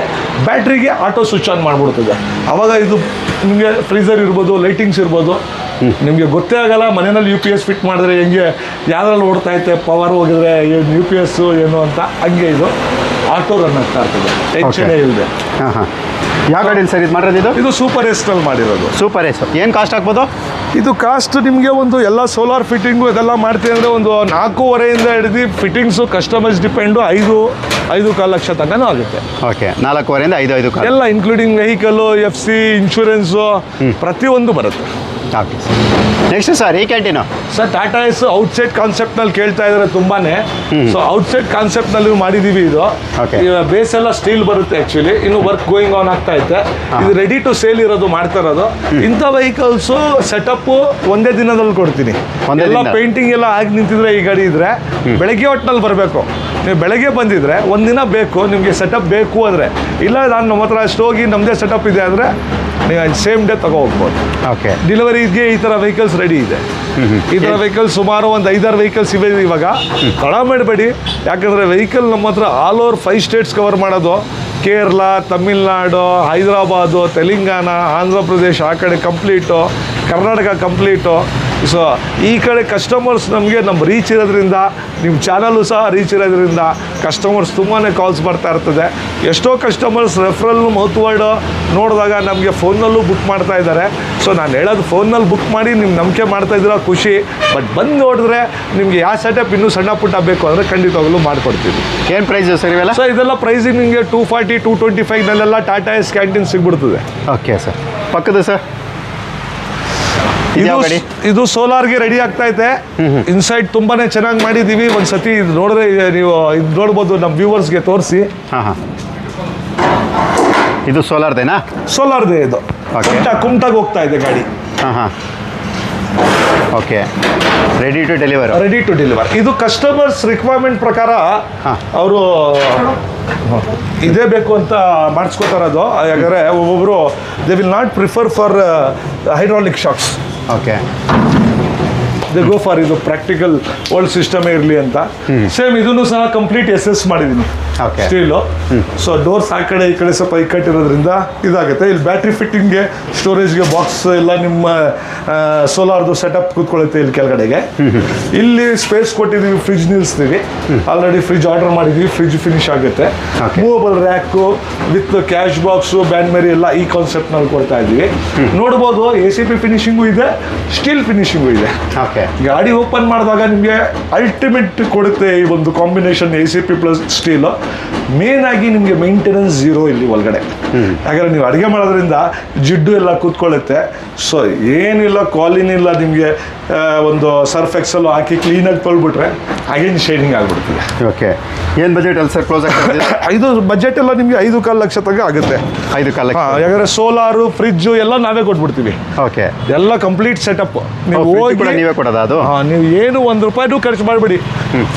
ಬ್ಯಾಟ್ರಿಗೆ ಆಟೋ ಸ್ವಿಚ್ ಆನ್ ಮಾಡಿಬಿಡ್ತದೆ ಆವಾಗ ಇದು ನಿಮಗೆ ಫ್ರೀಸರ್ ಇರ್ಬೋದು ಲೈಟಿಂಗ್ಸ್ ಇರ್ಬೋದು ನಿಮಗೆ ಗೊತ್ತೇ ಆಗಲ್ಲ ಮನೆಯಲ್ಲಿ UPS ಫಿಟ್ ಮಾಡಿದ್ರೆ ಹೆಂಗೆ ಯಾವ್ದ್ರಲ್ಲಿ ಓಡ್ತಾ ಐತೆ ಪವರ್ ಹೋಗಿದ್ರೆ ಏನು UPS ಏನು ಅಂತ ಹಂಗೆ ಇದು ಆಟೋ ರನ್ ಆಗ್ತಾ ಇರ್ತದೆ ಟೆನ್ಷನ್ ಇಲ್ಲದೆ ಯಾವ ಗಾಡಿಯಲ್ಲಿ ಸರ್ ಇದು ಮಾಡಿರೋದು ಇದು ಸೂಪರ್ ಎಸ್ನಲ್ಲಿ ಮಾಡಿರೋದು ಸೂಪರ್ ಎಸ್ ಏನು ಕಾಸ್ಟ್ ಆಗ್ಬೋದು ಇದು ಕಾಸ್ಟ್ ನಿಮಗೆ ಒಂದು ಎಲ್ಲ ಸೋಲಾರ್ ಫಿಟ್ಟಿಂಗು ಇದೆಲ್ಲ ಮಾಡ್ತೀವಿ ಅಂದರೆ ಒಂದು 4.5 ಹಿಡಿದು ಫಿಟ್ಟಿಂಗ್ಸು ಕಸ್ಟಮೈಸ್ ಡಿಪೆಂಡು 5.5 ಲಕ್ಷ ತನಕನೂ ಆಗುತ್ತೆ ಓಕೆ 4.5 5 ಎಲ್ಲ ಇನ್ಕ್ಲೂಡಿಂಗ್ ವೆಹಿಕಲ್ಲು FC ಇನ್ಶೂರೆನ್ಸು ಪ್ರತಿಯೊಂದು ಬರುತ್ತೆ ಓಕೆ ನೆಕ್ಸ್ಟ್ ಸರ್ ಈ canteen sir Tata Ace outside ಕಾನ್ಸೆಪ್ಟ್ನಲ್ಲಿ ಕೇಳ್ತಾ ಇದ್ದಾರೆ ತುಂಬಾನೇ ಸೊ ಔಟ್ಸೈಡ್ ಕಾನ್ಸೆಪ್ಟ್ನಲ್ಲಿ ಮಾಡಿದ್ದೀವಿ ಇದು ಬೇಸ್ ಎಲ್ಲ ಸ್ಟೀಲ್ ಬರುತ್ತೆ ಆ್ಯಕ್ಚುಲಿ ಇನ್ನು ವರ್ಕ್ ಗೋಯಿಂಗ್ ಆನ್ ಆಗ್ತಾ ಐತೆ ಇದು ರೆಡಿ ಟು ಸೇಲ್ ಇರೋದು ಮಾಡ್ತಾ ಇರೋದು ಇಂಥ ವೆಹಿಕಲ್ಸು ಸೆಟಪ್ಪು ಒಂದೇ ದಿನದಲ್ಲಿ ಕೊಡ್ತೀನಿ ಎಲ್ಲ ಪೇಂಟಿಂಗ್ ಎಲ್ಲ ಆಗಿ ನಿಂತಿದ್ರೆ ಈ ಗಾಡಿ ಇದ್ರೆ ಬೆಳಗ್ಗೆ ಹೊಟ್ಟಿನಲ್ಲಿ ಬರಬೇಕು ನೀವು ಬೆಳಗ್ಗೆ ಬಂದಿದ್ರೆ ಒಂದಿನ ಬೇಕು ನಿಮಗೆ ಸೆಟಪ್ ಬೇಕು ಅಂದರೆ ಇಲ್ಲ ನಾನು ನಮ್ಮ ಹತ್ರ ಅಷ್ಟು ಹೋಗಿ ನಮ್ಮದೇ ಸೆಟಪ್ ಇದೆ ಅಂದರೆ ನೀವು ಸೇಮ್ ಡೇ ತಗೋ ಹೋಗ್ಬೋದು ಓಕೆ ಡೆಲಿವರಿಗೆ ಈ ಥರ ವೆಹಿಕಲ್ಸ್ ರೆಡಿ ಇದೆ ಈ ಥರ ವೆಹಿಕಲ್ಸ್ ಸುಮಾರು ಒಂದು 5-6 ವೆಹಿಕಲ್ಸ್ ಇವೆ ಇವಾಗ ತಡ ಮಾಡಬೇಡಿ ಯಾಕಂದರೆ ವೆಹಿಕಲ್ ನಮ್ಮ ಹತ್ರ ಆಲ್ ಓವರ್ 5 ಸ್ಟೇಟ್ಸ್ ಕವರ್ ಮಾಡೋದು ಕೇರಳ ತಮಿಳ್ನಾಡು ಹೈದರಾಬಾದು ತೆಲಂಗಾಣ ಆಂಧ್ರ ಪ್ರದೇಶ ಆ ಕಡೆ ಕಂಪ್ಲೀಟು ಕರ್ನಾಟಕ ಕಂಪ್ಲೀಟು ಸೊ ಈ ಕಡೆ ಕಸ್ಟಮರ್ಸ್ ನಮಗೆ ನಮ್ಮ ರೀಚ್ ಇರೋದ್ರಿಂದ ನಿಮ್ಮ ಚಾನಲ್ಲು ಸಹ ರೀಚ್ ಇರೋದ್ರಿಂದ ಕಸ್ಟಮರ್ಸ್ ತುಂಬಾ ಕಾಲ್ಸ್ ಬರ್ತಾ ಇರ್ತದೆ ಎಷ್ಟೋ ಕಸ್ಟಮರ್ಸ್ ರೆಫರಲ್ ಮೌತ್ವರ್ಡ್ ನೋಡಿದಾಗ ನಮಗೆ ಫೋನ್ನಲ್ಲೂ ಬುಕ್ ಮಾಡ್ತಾ ಇದ್ದಾರೆ ಸೊ ನಾನು ಹೇಳೋದು ಫೋನ್ನಲ್ಲಿ ಬುಕ್ ಮಾಡಿ ನಿಮ್ಮ ನಂಬಿಕೆ ಮಾಡ್ತಾ ಇದ್ದೀರ ಖುಷಿ ಬಟ್ ಬಂದು ನೋಡಿದ್ರೆ ನಿಮಗೆ ಯಾವ ಸೆಟಪ್ ಇನ್ನೂ ಸಣ್ಣ ಪುಟ್ಟ ಬೇಕು ಅಂದರೆ ಖಂಡಿತವಾಗಲೂ ಮಾಡಿಕೊಡ್ತೀವಿ ಏನು ಪ್ರೈಸ್ ಸರ್ ಇವೆಲ್ಲ ಸೊ ಇದೆಲ್ಲ ಪ್ರೈಸಿಗೆ ನಿಮಗೆ 240 225ನಲ್ಲೆಲ್ಲ ಟಾಟಾ ಎಸ್ ಕ್ಯಾಂಟೀನ್ ಸಿಗ್ಬಿಡ್ತದೆ ಓಕೆ ಸರ್ ಪಕ್ಕದ ಸರ್ ಇದು ಸೋಲಾರ್ಗೆ ರೆಡಿ ಆಗ್ತಾ ಐತೆ ಇನ್ಸೈಡ್ ತುಂಬಾನೇ ಚೆನ್ನಾಗಿ ಮಾಡಿದೀವಿ ಒಂದ್ಸತಿ ಇದು ನೋಡಿದ್ರೆ ನೀವು ಇದು ನೋಡ್ಬೋದು ನಮ್ಮ ವ್ಯೂವರ್ಸ್ಗೆ ತೋರಿಸಿ ಇದು ಸೋಲಾರ್ದೇನಾ ಸೋಲಾರ್ದೇ ಇದು ಕುಮಟಾಗ ಹೋಗ್ತಾ ಇದೆ ಗಾಡಿ ಓಕೆ ರೆಡಿ ಟು ಡೆಲಿವರ್ ಇದು ಕಸ್ಟಮರ್ಸ್ ರಿಕ್ವೈರ್ಮೆಂಟ್ ಪ್ರಕಾರ ಅವರು ಇದೇ ಬೇಕು ಅಂತ ಮಾಡಿಸ್ಕೋತಾರದು ಯಾಕಂದರೆ ಒಬ್ಬೊಬ್ಬರು they will not prefer for hydraulic shocks okay they go for ಇದು ಪ್ರಾಕ್ಟಿಕಲ್ ಓಲ್ಡ್ ಸಿಸ್ಟಮೇ ಇರಲಿ ಅಂತ. ಸೇಮ್ ಇದನ್ನು ಸಹ ಕಂಪ್ಲೀಟ್ ಎಸ್ ಮಾಡಿದ್ದೀನಿ Okay. ಸ್ಟೀಲು. ಸೊ ಡೋರ್ಸ್ ಆ ಕಡೆ ಈ ಕಡೆ ಸ್ವಲ್ಪ ಇಕ್ಕಟ್ಟಿರೋದ್ರಿಂದ ಇದಾಗುತ್ತೆ. ಇಲ್ಲಿ ಬ್ಯಾಟ್ರಿ ಫಿಟ್ಟಿಂಗ್ಗೆ, ಸ್ಟೋರೇಜ್ಗೆ ಬಾಕ್ಸ್ ಎಲ್ಲ ನಿಮ್ಮ ಸೋಲಾರ್ದು ಸೆಟಪ್ ಕೂತ್ಕೊಳ್ಳುತ್ತೆ ಇಲ್ಲಿ ಕೆಳಗಡೆಗೆ. ಇಲ್ಲಿ ಸ್ಪೇಸ್ ಕೊಟ್ಟಿದ್ದೀವಿ, ಫ್ರಿಜ್ ನಿಲ್ಲಿಸ್ತೀವಿ. ಆಲ್ರೆಡಿ ಫ್ರಿಜ್ ಆರ್ಡರ್ ಮಾಡಿದ್ದೀವಿ, ಫ್ರಿಜ್ ಫಿನಿಶ್ ಆಗುತ್ತೆ. Okay. Movable rack with cash box, bain marie ಎಲ್ಲ ಈ ಕಾನ್ಸೆಪ್ಟ್ನಲ್ಲಿ ಕೊಡ್ತಾ ಇದ್ದೀವಿ. ನೋಡ್ಬೋದು ACP ಫಿನಿಶಿಂಗು ಇದೆ, ಸ್ಟೀಲ್ ಫಿನಿಶಿಂಗು ಇದೆ. ಓಕೆ. ಗಾಡಿ ಓಪನ್ ಮಾಡಿದಾಗ ನಿಮಗೆ ಅಲ್ಟಿಮೇಟ್ ಕೊಡುತ್ತೆ ಈ ಒಂದು combination ACP plus steel. Main ಆಗಿ ನಿಮಗೆ ಮೇಂಟೆನೆನ್ಸ್ ಝೀರೋ ಇಲ್ಲಿ ಒಳಗಡೆ. ಯಾಕಂದ್ರೆ ನೀವು ಅಡುಗೆ ಮಾಡೋದ್ರಿಂದ ಜಿಡ್ಡು ಎಲ್ಲ ಕೂತ್ಕೊಳ್ಳುತ್ತೆ. ಸೊ ಏನಿಲ್ಲ, ಕಾಲಿನಿಲ್ಲ, ನಿಮಗೆ ಒಂದು ಸರ್ಫ್ ಎಕ್ಸಲ್ ಹಾಕಿ ಕ್ಲೀನಾಗಿ ತೊಳ್ಬಿಟ್ರೆ ಅಗೇನ್ ಶೈನಿಂಗ್ ಆಗಿಬಿಡ್ತದೆ. ಓಕೆ. ಏನು ಬಜೆಟ್ ಅಲ್ಲಿ ಸರ್ ಕ್ಲೋಸ್ ಆಗ್ತದೆ? ಇದು ಬಜೆಟ್ ಎಲ್ಲ ನಿಮಗೆ 5.25 ಲಕ್ಷ ತನಕ ಆಗುತ್ತೆ. 5.25 ಲಕ್ಷ. ಯಾಕಂದ್ರೆ ಸೋಲಾರು, ಫ್ರಿಜ್ಜು ಎಲ್ಲ ನಾವೇ ಕೊಟ್ಬಿಡ್ತೀವಿ. ಓಕೆ. ಎಲ್ಲ ಕಂಪ್ಲೀಟ್ ಸೆಟಪ್. ನೀವು ಹೋಗಿ ನೀವೇ ಕೊಡೋದಾ ಅದು? ನೀವು ಏನು ₹1 ಖರ್ಚು ಮಾಡಬೇಡಿ.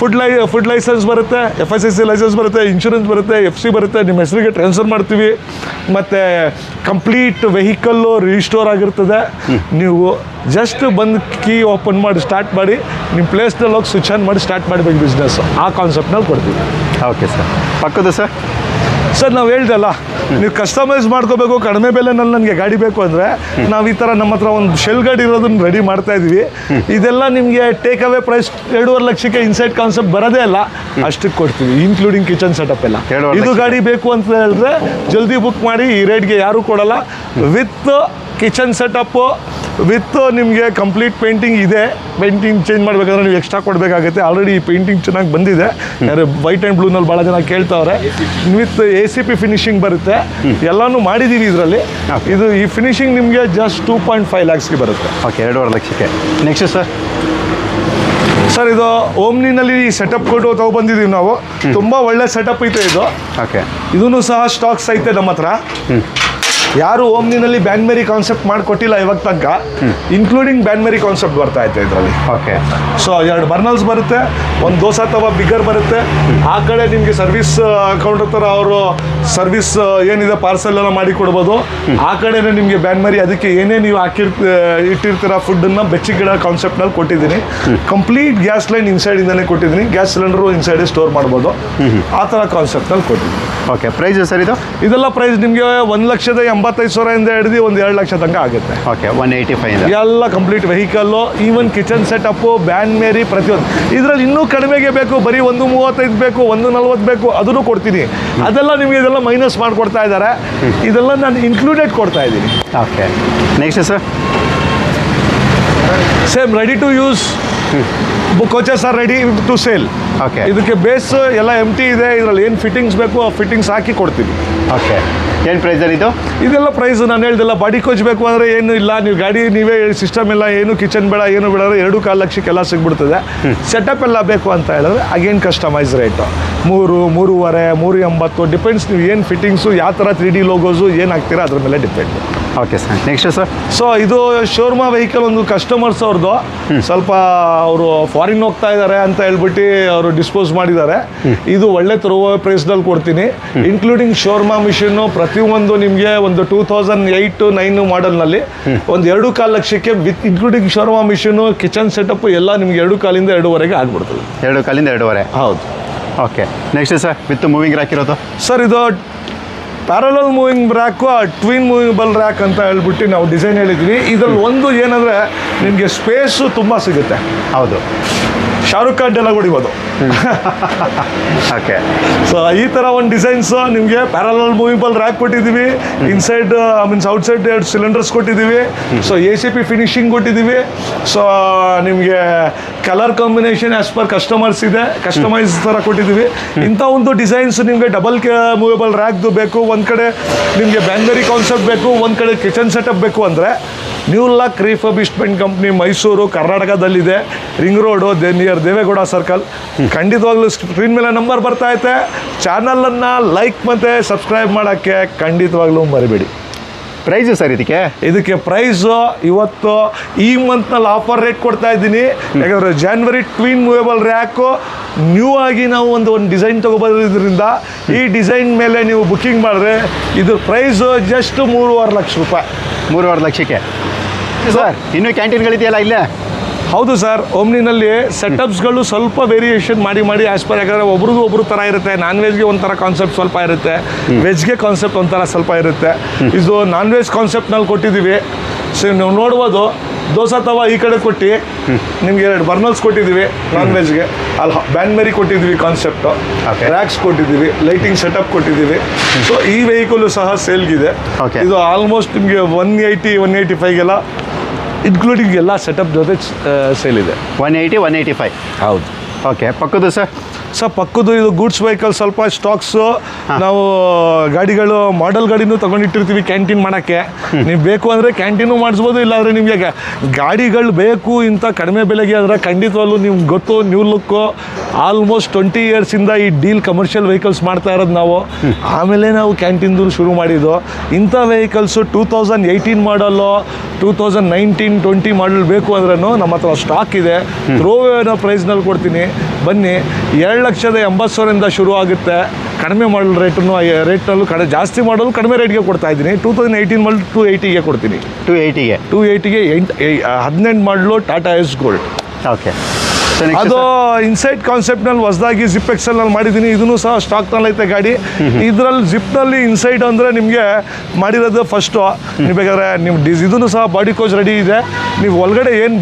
ಫುಡ್ ಲೈಸೆನ್ಸ್ ಬರುತ್ತೆ, FSSC ಲೈಸೆನ್ಸ್ ಬರುತ್ತೆ, ಇನ್ಶೂರೆನ್ಸ್ ಬರುತ್ತೆ, FC ಬರುತ್ತೆ, ನಿಮ್ಮ ಹೆಸರಿಗೆ ಟ್ರಾನ್ಸ್ಫರ್ ಮಾಡ್ತೀವಿ. ಮತ್ತು ಕಂಪ್ಲೀಟ್ ವೆಹಿಕಲ್ಲು ರಿಸ್ಟೋರ್ ಆಗಿರ್ತದೆ. ನೀವು ಜಸ್ಟ್ ಬಂದು ಕೀ ಓಪನ್ ಮಾಡಿ ಸ್ಟಾರ್ಟ್ ಮಾಡಿ, ನಿಮ್ಮ ಪ್ಲೇಸ್ನಲ್ಲಿ ಹೋಗಿ ಸ್ವಿಚ್ ಆನ್ ಮಾಡಿ ಸ್ಟಾರ್ಟ್ ಮಾಡಬೇಕು ಬಿಸ್ನೆಸ್. ಆ ಕಾನ್ಸೆಪ್ಟ್ನಲ್ಲಿ ಕೊಡ್ತೀವಿ. Okay sir. ಪಕ್ಕದ ಸರ್? ಸರ್ ನಾವು ಹೇಳ್ದಲ್ಲ, ನೀವು ಕಸ್ಟಮೈಸ್ ಮಾಡ್ಕೋಬೇಕು, ಕಡಿಮೆ ಬೆಲೆನಲ್ಲಿ ನನಗೆ ಗಾಡಿ ಬೇಕು ಅಂದರೆ ನಾವು ಈ ಥರ ನಮ್ಮ ಹತ್ರ ಒಂದು ಶೆಲ್ ಗಾಡಿ ಇರೋದನ್ನ ರೆಡಿ ಮಾಡ್ತಾ ಇದ್ವಿ. ಇದೆಲ್ಲ ನಿಮಗೆ ಟೇಕ್ ಅವೇ ಪ್ರೈಸ್ 2.5 ಲಕ್ಷಕ್ಕೆ ಇನ್ಸೈಡ್ ಕಾನ್ಸೆಪ್ಟ್ ಬರೋದೇ ಇಲ್ಲ, ಅಷ್ಟಕ್ಕೆ ಕೊಡ್ತೀವಿ, ಇನ್ಕ್ಲೂಡಿಂಗ್ ಕಿಚನ್ ಸೆಟಪ್ ಎಲ್ಲ. ಇದು ಗಾಡಿ ಬೇಕು ಅಂತ ಹೇಳಿದ್ರೆ ಜಲ್ದಿ ಬುಕ್ ಮಾಡಿ, ಈ ರೇಟ್ಗೆ ಯಾರೂ ಕೊಡಲ್ಲ. ವಿತ್ ಕಿಚನ್ ಸೆಟಪ್ಪು, ವಿತ್ ನಿಮಗೆ ಕಂಪ್ಲೀಟ್ ಪೇಂಟಿಂಗ್ ಇದೆ. ಪೇಂಟಿಂಗ್ ಚೇಂಜ್ ಮಾಡಬೇಕಂದ್ರೆ ನೀವು ಎಕ್ಸ್ಟ್ರಾ ಕೊಡಬೇಕಾಗುತ್ತೆ. ಆಲ್ರೆಡಿ ಈ ಪೇಂಟಿಂಗ್ ಚೆನ್ನಾಗಿ ಬಂದಿದೆ. ಯಾರು ವೈಟ್ ಆ್ಯಂಡ್ ಬ್ಲೂನಲ್ಲಿ ಭಾಳ ಜನ ಕೇಳ್ತಾವ್ರೆ. ವಿತ್ ACP ಫಿನಿಶಿಂಗ್ ಬರುತ್ತೆ. ಎಲ್ಲನೂ ಮಾಡಿದ್ದೀವಿ ಇದರಲ್ಲಿ. ಇದು ಈ ಫಿನಿಶಿಂಗ್ ನಿಮಗೆ ಜಸ್ಟ್ 2.5 ಲ್ಯಾಕ್ಸ್ಗೆ ಬರುತ್ತೆ. ಓಕೆ. 2.5 ಲಕ್ಷಕ್ಕೆ. Next sir? ಸರ್ ಇದು ಓಮ್ನಿನಲ್ಲಿ ಈ ಸೆಟಪ್ ಕೊಟ್ಟು ತೊಗೊಬಂದಿದ್ದೀವಿ ನಾವು. ತುಂಬ ಒಳ್ಳೆ ಸೆಟಪ್ ಐತೆ ಇದು. ಓಕೆ. ಇದೂ ಸಹ ಸ್ಟಾಕ್ಸ್ ಐತೆ ನಮ್ಮ ಹತ್ರ. ಯಾರು ಓಮ್ನಿನಲ್ಲಿ ಬ್ಯಾನ್ಮೇರಿ ಕಾನ್ಸೆಪ್ಟ್ ಮಾಡಿಕೊಟ್ಟಿಲ್ಲ ಇವಾಗ ತನಕ. ಇನ್ಕ್ಲೂಡಿಂಗ್ ಬ್ಯಾನ್ಮೇರಿ ಕಾನ್ಸೆಪ್ಟ್ ಬರ್ತಾ ಐತೆ ಇದರಲ್ಲಿ. ಓಕೆ. ಸೊ 2 ಬರ್ನಲ್ಸ್ ಬರುತ್ತೆ, ಒಂದು ದೋಸೆ ತವ ಬಿಗ್ಗರ್ ಬರುತ್ತೆ. ಆ ಕಡೆ ನಿಮಗೆ ಸರ್ವಿಸ್ ಕೌಂಟರ್ ಥರ ಅವರು ಸರ್ವಿಸ್ ಏನಿದೆ ಪಾರ್ಸೆಲ್ ಎಲ್ಲ ಮಾಡಿ ಕೊಡ್ಬೋದು. ಆ ಕಡೆನೇ ನಿಮಗೆ ಬ್ಯಾನ್ಮೇರಿ, ಅದಕ್ಕೆ ಏನೇ ನೀವು ಇಟ್ಟಿರ್ತೀರ ಫುಡ್ಡನ್ನು ಬೆಚ್ಚಿಗಿಡೋ ಕಾನ್ಸೆಪ್ಟ್ನಲ್ಲಿ ಕೊಟ್ಟಿದ್ದೀನಿ. ಕಂಪ್ಲೀಟ್ ಗ್ಯಾಸ್ ಲೈನ್ ಇನ್ಸೈಡಿಂದನೇ ಕೊಟ್ಟಿದ್ದೀನಿ. ಗ್ಯಾಸ್ ಸಿಲಿಂಡರು ಇನ್ಸೈಡೇ ಸ್ಟೋರ್ ಮಾಡ್ಬೋದು. ಆ ಥರ ಕಾನ್ಸೆಪ್ಟ್ನಲ್ಲಿ ಕೊಟ್ಟಿದ್ದೀನಿ. ಓಕೆ. ಪ್ರೈಸ್ ಸರ್ ಇದು? ಇದೆಲ್ಲ ಪ್ರೈಸ್ ನಿಮಗೆ 1,85,000 ಹಿಡಿದು ಒಂದು 2 ಲಕ್ಷ ತನಕ ಆಗುತ್ತೆ. ಓಕೆ. 185 ಎಲ್ಲ complete vehicle, even kitchen setup, bain marie, ಪ್ರತಿಯೊಂದು. ಇದರಲ್ಲಿ ಇನ್ನೂ ಕಡಿಮೆಗೆ ಬೇಕು, ಬರೀ 1.35 ಬೇಕು, 1.40 ಬೇಕು, ಅದನ್ನು ಕೊಡ್ತೀನಿ. ಅದೆಲ್ಲ ನಿಮಗೆ ಇದೆಲ್ಲ ಮೈನಸ್ ಮಾಡಿಕೊಡ್ತಾ ಇದ್ದಾರೆ. ಇದೆಲ್ಲ ನಾನು ಇನ್ಕ್ಲೂಡೆಡ್ ಕೊಡ್ತಾ ಇದ್ದೀನಿ. Okay. Next sir? Same ready to use coaches are ready to sale. Okay. ಇದಕ್ಕೆ ಬೇಸ್ ಎಲ್ಲ ಎಂಟಿ ಇದೆ. ಇದರಲ್ಲಿ ಏನು ಫಿಟ್ಟಿಂಗ್ಸ್ ಬೇಕು ಆ ಫಿಟ್ಟಿಂಗ್ಸ್ ಹಾಕಿ ಕೊಡ್ತೀವಿ. ಓಕೆ. ಏನು ಪ್ರೈಸಲ್ಲಿ ಇದು? ಇದೆಲ್ಲ ಪ್ರೈಸ್ ನಾನು ಹೇಳ್ದಿಲ್ಲ. ಬಾಡಿ ಕೋಚ್ ಬೇಕು ಅಂದರೆ ಏನು ಇಲ್ಲ, ನೀವು ಗಾಡಿ ನೀವೇ ಸಿಸ್ಟಮ್ ಇಲ್ಲ, ಏನು ಕಿಚನ್ ಬೇಡ, ಏನು ಬೇಡ, 2.25 ಲಕ್ಷಕ್ಕೆಲ್ಲ ಸಿಗ್ಬಿಡ್ತದೆ. ಸೆಟಪ್ ಎಲ್ಲ ಬೇಕು ಅಂತ ಹೇಳಿದ್ರೆ ಅಗೇನ್ ಕಸ್ಟಮೈಸ್ ರೇಟು 3, 3.5, 3.80 ಡಿಪೆಂಡ್ಸ್. ನೀವು ಏನು ಫಿಟ್ಟಿಂಗ್ಸು, ಯಾವ ಥರ 3D ಲೋಗೋಸು ಏನು ಹಾಕ್ತೀರಾ ಅದ್ರ ಮೇಲೆ depend. Okay sir. Next sir? So ಇದು ಶೋರ್ಮಾ ವೆಹಿಕಲ್ ಒಂದು ಕಸ್ಟಮರ್ಸ್ ಅವ್ರದ್ದು ಸ್ವಲ್ಪ ಅವರು ಫಾರಿನ್ ಹೋಗ್ತಾ ಇದ್ದಾರೆ ಅಂತ ಹೇಳ್ಬಿಟ್ಟು ಅವರು ಡಿಸ್ಪೋಸ್ ಮಾಡಿದ್ದಾರೆ. ಇದು ಒಳ್ಳೆ ತರುವ ಪ್ರೈಸ್ನಲ್ಲಿ ಕೊಡ್ತೀನಿ. ಇನ್ಕ್ಲೂಡಿಂಗ್ ಶೋರ್ಮಾ ಮಿಷಿನ್ನು ಪ್ರತಿಯೊಂದು ನಿಮಗೆ ಒಂದು 2008-9 ಮಾಡೆಲ್ನಲ್ಲಿ ಒಂದು 2.25 ಲಕ್ಷಕ್ಕೆ with including shawarma machine, kitchen setup ಎಲ್ಲ ನಿಮಗೆ 2.25 ಇಂದ 2.5 ಆಗ್ಬಿಡ್ತದೆ. 2.25 ಇಂದ 2.5. ಹೌದು. Okay. Next sir? With moving rack ಇರೋದು? ಸರ್ ಇದು parallel moving rack, twin movable rack ಅಂತ ಹೇಳ್ಬಿಟ್ಟು ನಾವು ಡಿಸೈನ್ ಹೇಳಿದ್ವಿ. ಇದರಲ್ಲಿ ಒಂದು ಏನಂದರೆ ನಿಮಗೆ ಸ್ಪೇಸು ತುಂಬ ಸಿಗುತ್ತೆ. ಹೌದು. ಶಾರುಖ್ ಖಾನ್ ಎಲ್ಲ ಹೊಡಿಬೋದು. ಓಕೆ. ಸೊ ಈ ಥರ ಒಂದು ಡಿಸೈನ್ಸ್ ನಿಮಗೆ ಪ್ಯಾರಲಲ್ ಮೂವಿಬಲ್ ರ್ಯಾಕ್ ಕೊಟ್ಟಿದ್ದೀವಿ. ಇನ್ಸೈಡ್ ಮೀನ್ಸ್ ಔಟ್ಸೈಡ್ 2 ಸಿಲಿಂಡರ್ಸ್ ಕೊಟ್ಟಿದ್ದೀವಿ. ಸೊ ACP ಫಿನಿಶಿಂಗ್ ಕೊಟ್ಟಿದ್ದೀವಿ. ಸೊ ನಿಮಗೆ colour combination as per customers ಇದೆ, ಕಸ್ಟಮೈಸ್ ಥರ ಕೊಟ್ಟಿದ್ದೀವಿ. ಇಂಥ ಒಂದು ಡಿಸೈನ್ಸ್ ನಿಮಗೆ ಡಬಲ್ ಮೂವೇಬಲ್ ರ್ಯಾಕ್ದು ಬೇಕು, ಒಂದು ಕಡೆ ನಿಮಗೆ ಬ್ಯಾನ್ಬೇರಿ ಕಾನ್ಸೆಪ್ಟ್ ಬೇಕು, ಒಂದು ಕಡೆ ಕಿಚನ್ ಸೆಟಪ್ ಬೇಕು ಅಂದರೆ new luck refurbishment company Mysuru ಕರ್ನಾಟಕದಲ್ಲಿದೆ. Ring road near Devegowda circle. ಖಂಡಿತವಾಗ್ಲೂ ಸ್ಕ್ರೀನ್ ಮೇಲೆ ನಂಬರ್ ಬರ್ತಾ ಐತೆ. ಚಾನಲನ್ನು ಲೈಕ್ ಮತ್ತು ಸಬ್ಸ್ಕ್ರೈಬ್ ಮಾಡೋಕ್ಕೆ ಖಂಡಿತವಾಗ್ಲೂ ಮರಿಬೇಡಿ. ಪ್ರೈಸು ಸರ್ ಇದಕ್ಕೆ ಪ್ರೈಸು ಇವತ್ತು ಈ ಮಂತ್ನಲ್ಲಿ ಆಫರ್ ರೇಟ್ ಕೊಡ್ತಾ ಇದ್ದೀನಿ. ಯಾಕಂದರೆ January twin movable rack new ಆಗಿ ನಾವು ಒಂದು ಡಿಸೈನ್ ತೊಗೊಬರೋದ್ರಿಂದ ಈ ಡಿಸೈನ್ ಮೇಲೆ ನೀವು ಬುಕ್ಕಿಂಗ್ ಮಾಡಿದ್ರೆ ಇದು ಪ್ರೈಸು ಜಸ್ಟ್ 3.25 ಲಕ್ಷ ರೂಪಾಯಿ. 3.25 ಲಕ್ಷಕ್ಕೆ ಸರ್? ಇನ್ನೂ ಕ್ಯಾಂಟೀನ್ಗಳಿದೆಯಲ್ಲ ಇಲ್ಲೇ? ಹೌದು ಸರ್, ಓಮ್ನಿನಲ್ಲಿ ಸೆಟಪ್ಸ್ಗಳು ಸ್ವಲ್ಪ ವೇರಿಯೇಷನ್ ಮಾಡಿ ಆಸ್ ಪರ್, ಯಾಕಂದರೆ ಒಬ್ರು ಥರ ಇರುತ್ತೆ. ನಾನ್ ವೆಜ್ಗೆ ಒಂಥರ ಕಾನ್ಸೆಪ್ಟ್ ಸ್ವಲ್ಪ ಇರುತ್ತೆ, ವೆಜ್ಗೆ ಕಾನ್ಸೆಪ್ಟ್ ಒಂಥರ ಸ್ವಲ್ಪ ಇರುತ್ತೆ. ಇದು ನಾನ್ ವೆಜ್ ಕಾನ್ಸೆಪ್ಟ್ನಲ್ಲಿ ಕೊಟ್ಟಿದ್ದೀವಿ. ಸೊ ನೀವು ನೋಡ್ಬೋದು, ದೋಸೆ ತವ ಈ ಕಡೆ ಕೊಟ್ಟು ನಿಮ್ಗೆ 2 ಬರ್ನಲ್ಸ್ ಕೊಟ್ಟಿದ್ದೀವಿ ನಾನ್ ವೆಜ್ಗೆ. ಅಲ್ಲಿ ಬ್ಯಾನ್ಮೆರಿ ಕೊಟ್ಟಿದ್ದೀವಿ ಕಾನ್ಸೆಪ್ಟು, Okay. ರ್ಯಾಕ್ಸ್ ಕೊಟ್ಟಿದ್ದೀವಿ, ಲೈಟಿಂಗ್ ಸೆಟಪ್ ಕೊಟ್ಟಿದ್ದೀವಿ. ಸೊ ಈ ವೆಹಿಕಲ್ ಸಹ ಸೇಲ್ಗಿದೆ. Okay. ಇದು ಆಲ್ಮೋಸ್ಟ್ ನಿಮಗೆ 180-185ಗೆಲ್ಲ ಇನ್ಕ್ಲೂಡಿಂಗ್ ಎಲ್ಲ ಸೆಟಪ್ ಜೊತೆ ಸೇಲ್ ಇದೆ. 180-185. ಹೌದು. ಓಕೆ, ಪಕ್ಕದ್ದು ಸರ್? ಸರ್ ಪಕ್ಕದ್ದು ಇದು ಗೂಡ್ಸ್ ವೆಹಿಕಲ್, ಸ್ವಲ್ಪ ಸ್ಟಾಕ್ಸು. ನಾವು ಗಾಡಿಗಳು ಮಾಡೆಲ್ ಗಾಡಿನೂ ತೊಗೊಂಡಿಟ್ಟಿರ್ತೀವಿ ಕ್ಯಾಂಟೀನ್ ಮಾಡೋಕ್ಕೆ. ನೀವು ಬೇಕು ಅಂದರೆ ಕ್ಯಾಂಟೀನು ಮಾಡಿಸ್ಬೋದು, ಇಲ್ಲಾಂದರೆ ನಿಮಗೆ ಗಾಡಿಗಳು ಬೇಕು ಇಂಥ ಕಡಿಮೆ ಬೆಲೆಗೆ ಆದರೆ ಖಂಡಿತವಾಗ್ಲೂ ನಿಮ್ಗೆ ಗೊತ್ತು. ನ್ಯೂ ಲುಕ್ಕು ಆಲ್ಮೋಸ್ಟ್ 20 ಇಯರ್ಸಿಂದ ಈ ಡೀಲ್ ಕಮರ್ಷಿಯಲ್ ವೆಹಿಕಲ್ಸ್ ಮಾಡ್ತಾ ಇರೋದು ನಾವು. ಆಮೇಲೆ ನಾವು ಕ್ಯಾಂಟೀನ್ದು ಶುರು ಮಾಡಿದ್ದು. ಇಂಥ ವೆಹಿಕಲ್ಸು 2018 ಮಾಡಲು, 2019-20 ಮಾಡಲ್ ಬೇಕು ಅಂದ್ರೂ ನಮ್ಮ ಹತ್ರ ಸ್ಟಾಕ್ ಇದೆ. ಥ್ರೋವೇನ ಪ್ರೈಸ್ನಲ್ಲಿ ಕೊಡ್ತೀನಿ, ಬನ್ನಿ. 2,80,000 ಶುರು ಆಗುತ್ತೆ. ಕಡಿಮೆ ಮಾಡಲ್ ರೇಟ್ನಲ್ಲೂ ಜಾಸ್ತಿ ಮಾಡಲು ಕಡಿಮೆ ರೇಟ್ಗೆ ಕೊಡ್ತಾ ಇದ್ದೀನಿ. 2018 ಮಾಡಲ್ 280ಗೆ ಕೊಡ್ತೀನಿ. 280ಗೆ 18 ಮಾಡಲು ಟಾಟಾ ಎಸ್ ಗೋಲ್ಡ್. ಓಕೆ, ಅದು ಇನ್ಸೈಡ್ ಕಾನ್ಸೆಪ್ಟ್ನಲ್ಲಿ ಹೊಸದಾಗಿ ಜಿಪ್ ಎಕ್ಸೆಲ್ನಲ್ಲಿ ಮಾಡಿದ್ದೀನಿ. ಇದನ್ನು ಸಹ ಸ್ಟಾಕ್ನಲ್ಲಿ ಐತೆ ಗಾಡಿ. ಇದರಲ್ಲಿ ಜಿಪ್ನಲ್ಲಿ ಇನ್ಸೈಡ್ ಅಂದರೆ ನಿಮಗೆ ಮಾಡಿರೋದು ಫಸ್ಟು. ನೀವು ಬೇಕಾದ್ರೆ ನೀವು ಇದನ್ನು ಸಹ ಬಾಡಿ ಕೋಚ್ ರೆಡಿ ಇದೆ. ನೀವು ಒಳಗಡೆ ಏನು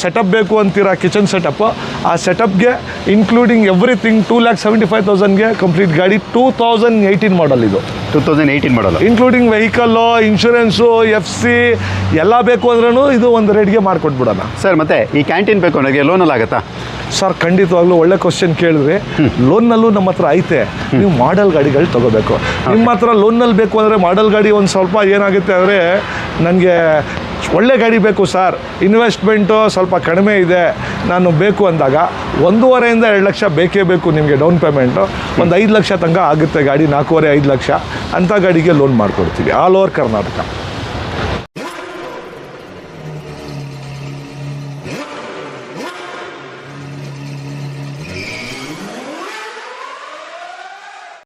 ಸೆಟಪ್ ಬೇಕು ಅಂತೀರಾ, ಕಿಚನ್ ಸೆಟಪ್ಪು, ಆ ಸೆಟಪ್ಗೆ ಇನ್ಕ್ಲೂಡಿಂಗ್ ಎವ್ರಿಥಿಂಗ್ 2,75,000ಗೆ ಕಂಪ್ಲೀಟ್ ಗಾಡಿ. 2018 ಮಾಡಲ್ ಇದು. 2018 ಮಾಡಲ್ಲ, ಇನ್ಕ್ಲೂಡಿಂಗ್ ವೆಹಿಕಲ್ಲು, ಇನ್ಶೂರೆನ್ಸು, FC ಎಲ್ಲ ಬೇಕು ಅಂದ್ರೂ ಇದು ಒಂದು ರೇಟ್ಗೆ ಮಾಡಿಕೊಟ್ಬಿಡೋಣ ಸರ್. ಮತ್ತೆ ಈ ಕ್ಯಾಂಟೀನ್ ಬೇಕು ನನಗೆ ಲೋನಲ್ಲಿ ಆಗುತ್ತಾ ಸರ್? ಖಂಡಿತವಾಗ್ಲೂ ಒಳ್ಳೆ ಕ್ವಶನ್ ಕೇಳಿದ್ರಿ. ಲೋನ್ನಲ್ಲೂ ನಮ್ಮ ಹತ್ರ ಐತೆ. ನೀವು ಮಾಡೆಲ್ ಗಾಡಿಗಳು ತೊಗೋಬೇಕು. ನಿಮ್ಮ ಹತ್ರ ಲೋನ್ನಲ್ಲಿ ಬೇಕು ಅಂದರೆ ಮಾಡೆಲ್ ಗಾಡಿ ಒಂದು ಸ್ವಲ್ಪ ಏನಾಗುತ್ತೆ ಅಂದರೆ, ನನಗೆ ಒಳ್ಳೆ ಗಾಡಿ ಬೇಕು ಸರ್, ಇನ್ವೆಸ್ಟ್ಮೆಂಟು ಸ್ವಲ್ಪ ಕಡಿಮೆ ಇದೆ, ನಾನು ಬೇಕು ಅಂದಾಗ 1.5 2 ಲಕ್ಷ ಬೇಕೇ ಬೇಕು ನಿಮಗೆ ಡೌನ್ ಪೇಮೆಂಟು. ಒಂದು 5 ಲಕ್ಷ ತನಕ ಆಗುತ್ತೆ ಗಾಡಿ, 4.5 5 ಲಕ್ಷ ಅಂಥ ಗಾಡಿಗೆ ಲೋನ್ ಮಾಡಿಕೊಡ್ತೀವಿ ಆಲ್ ಓವರ್ ಕರ್ನಾಟಕ.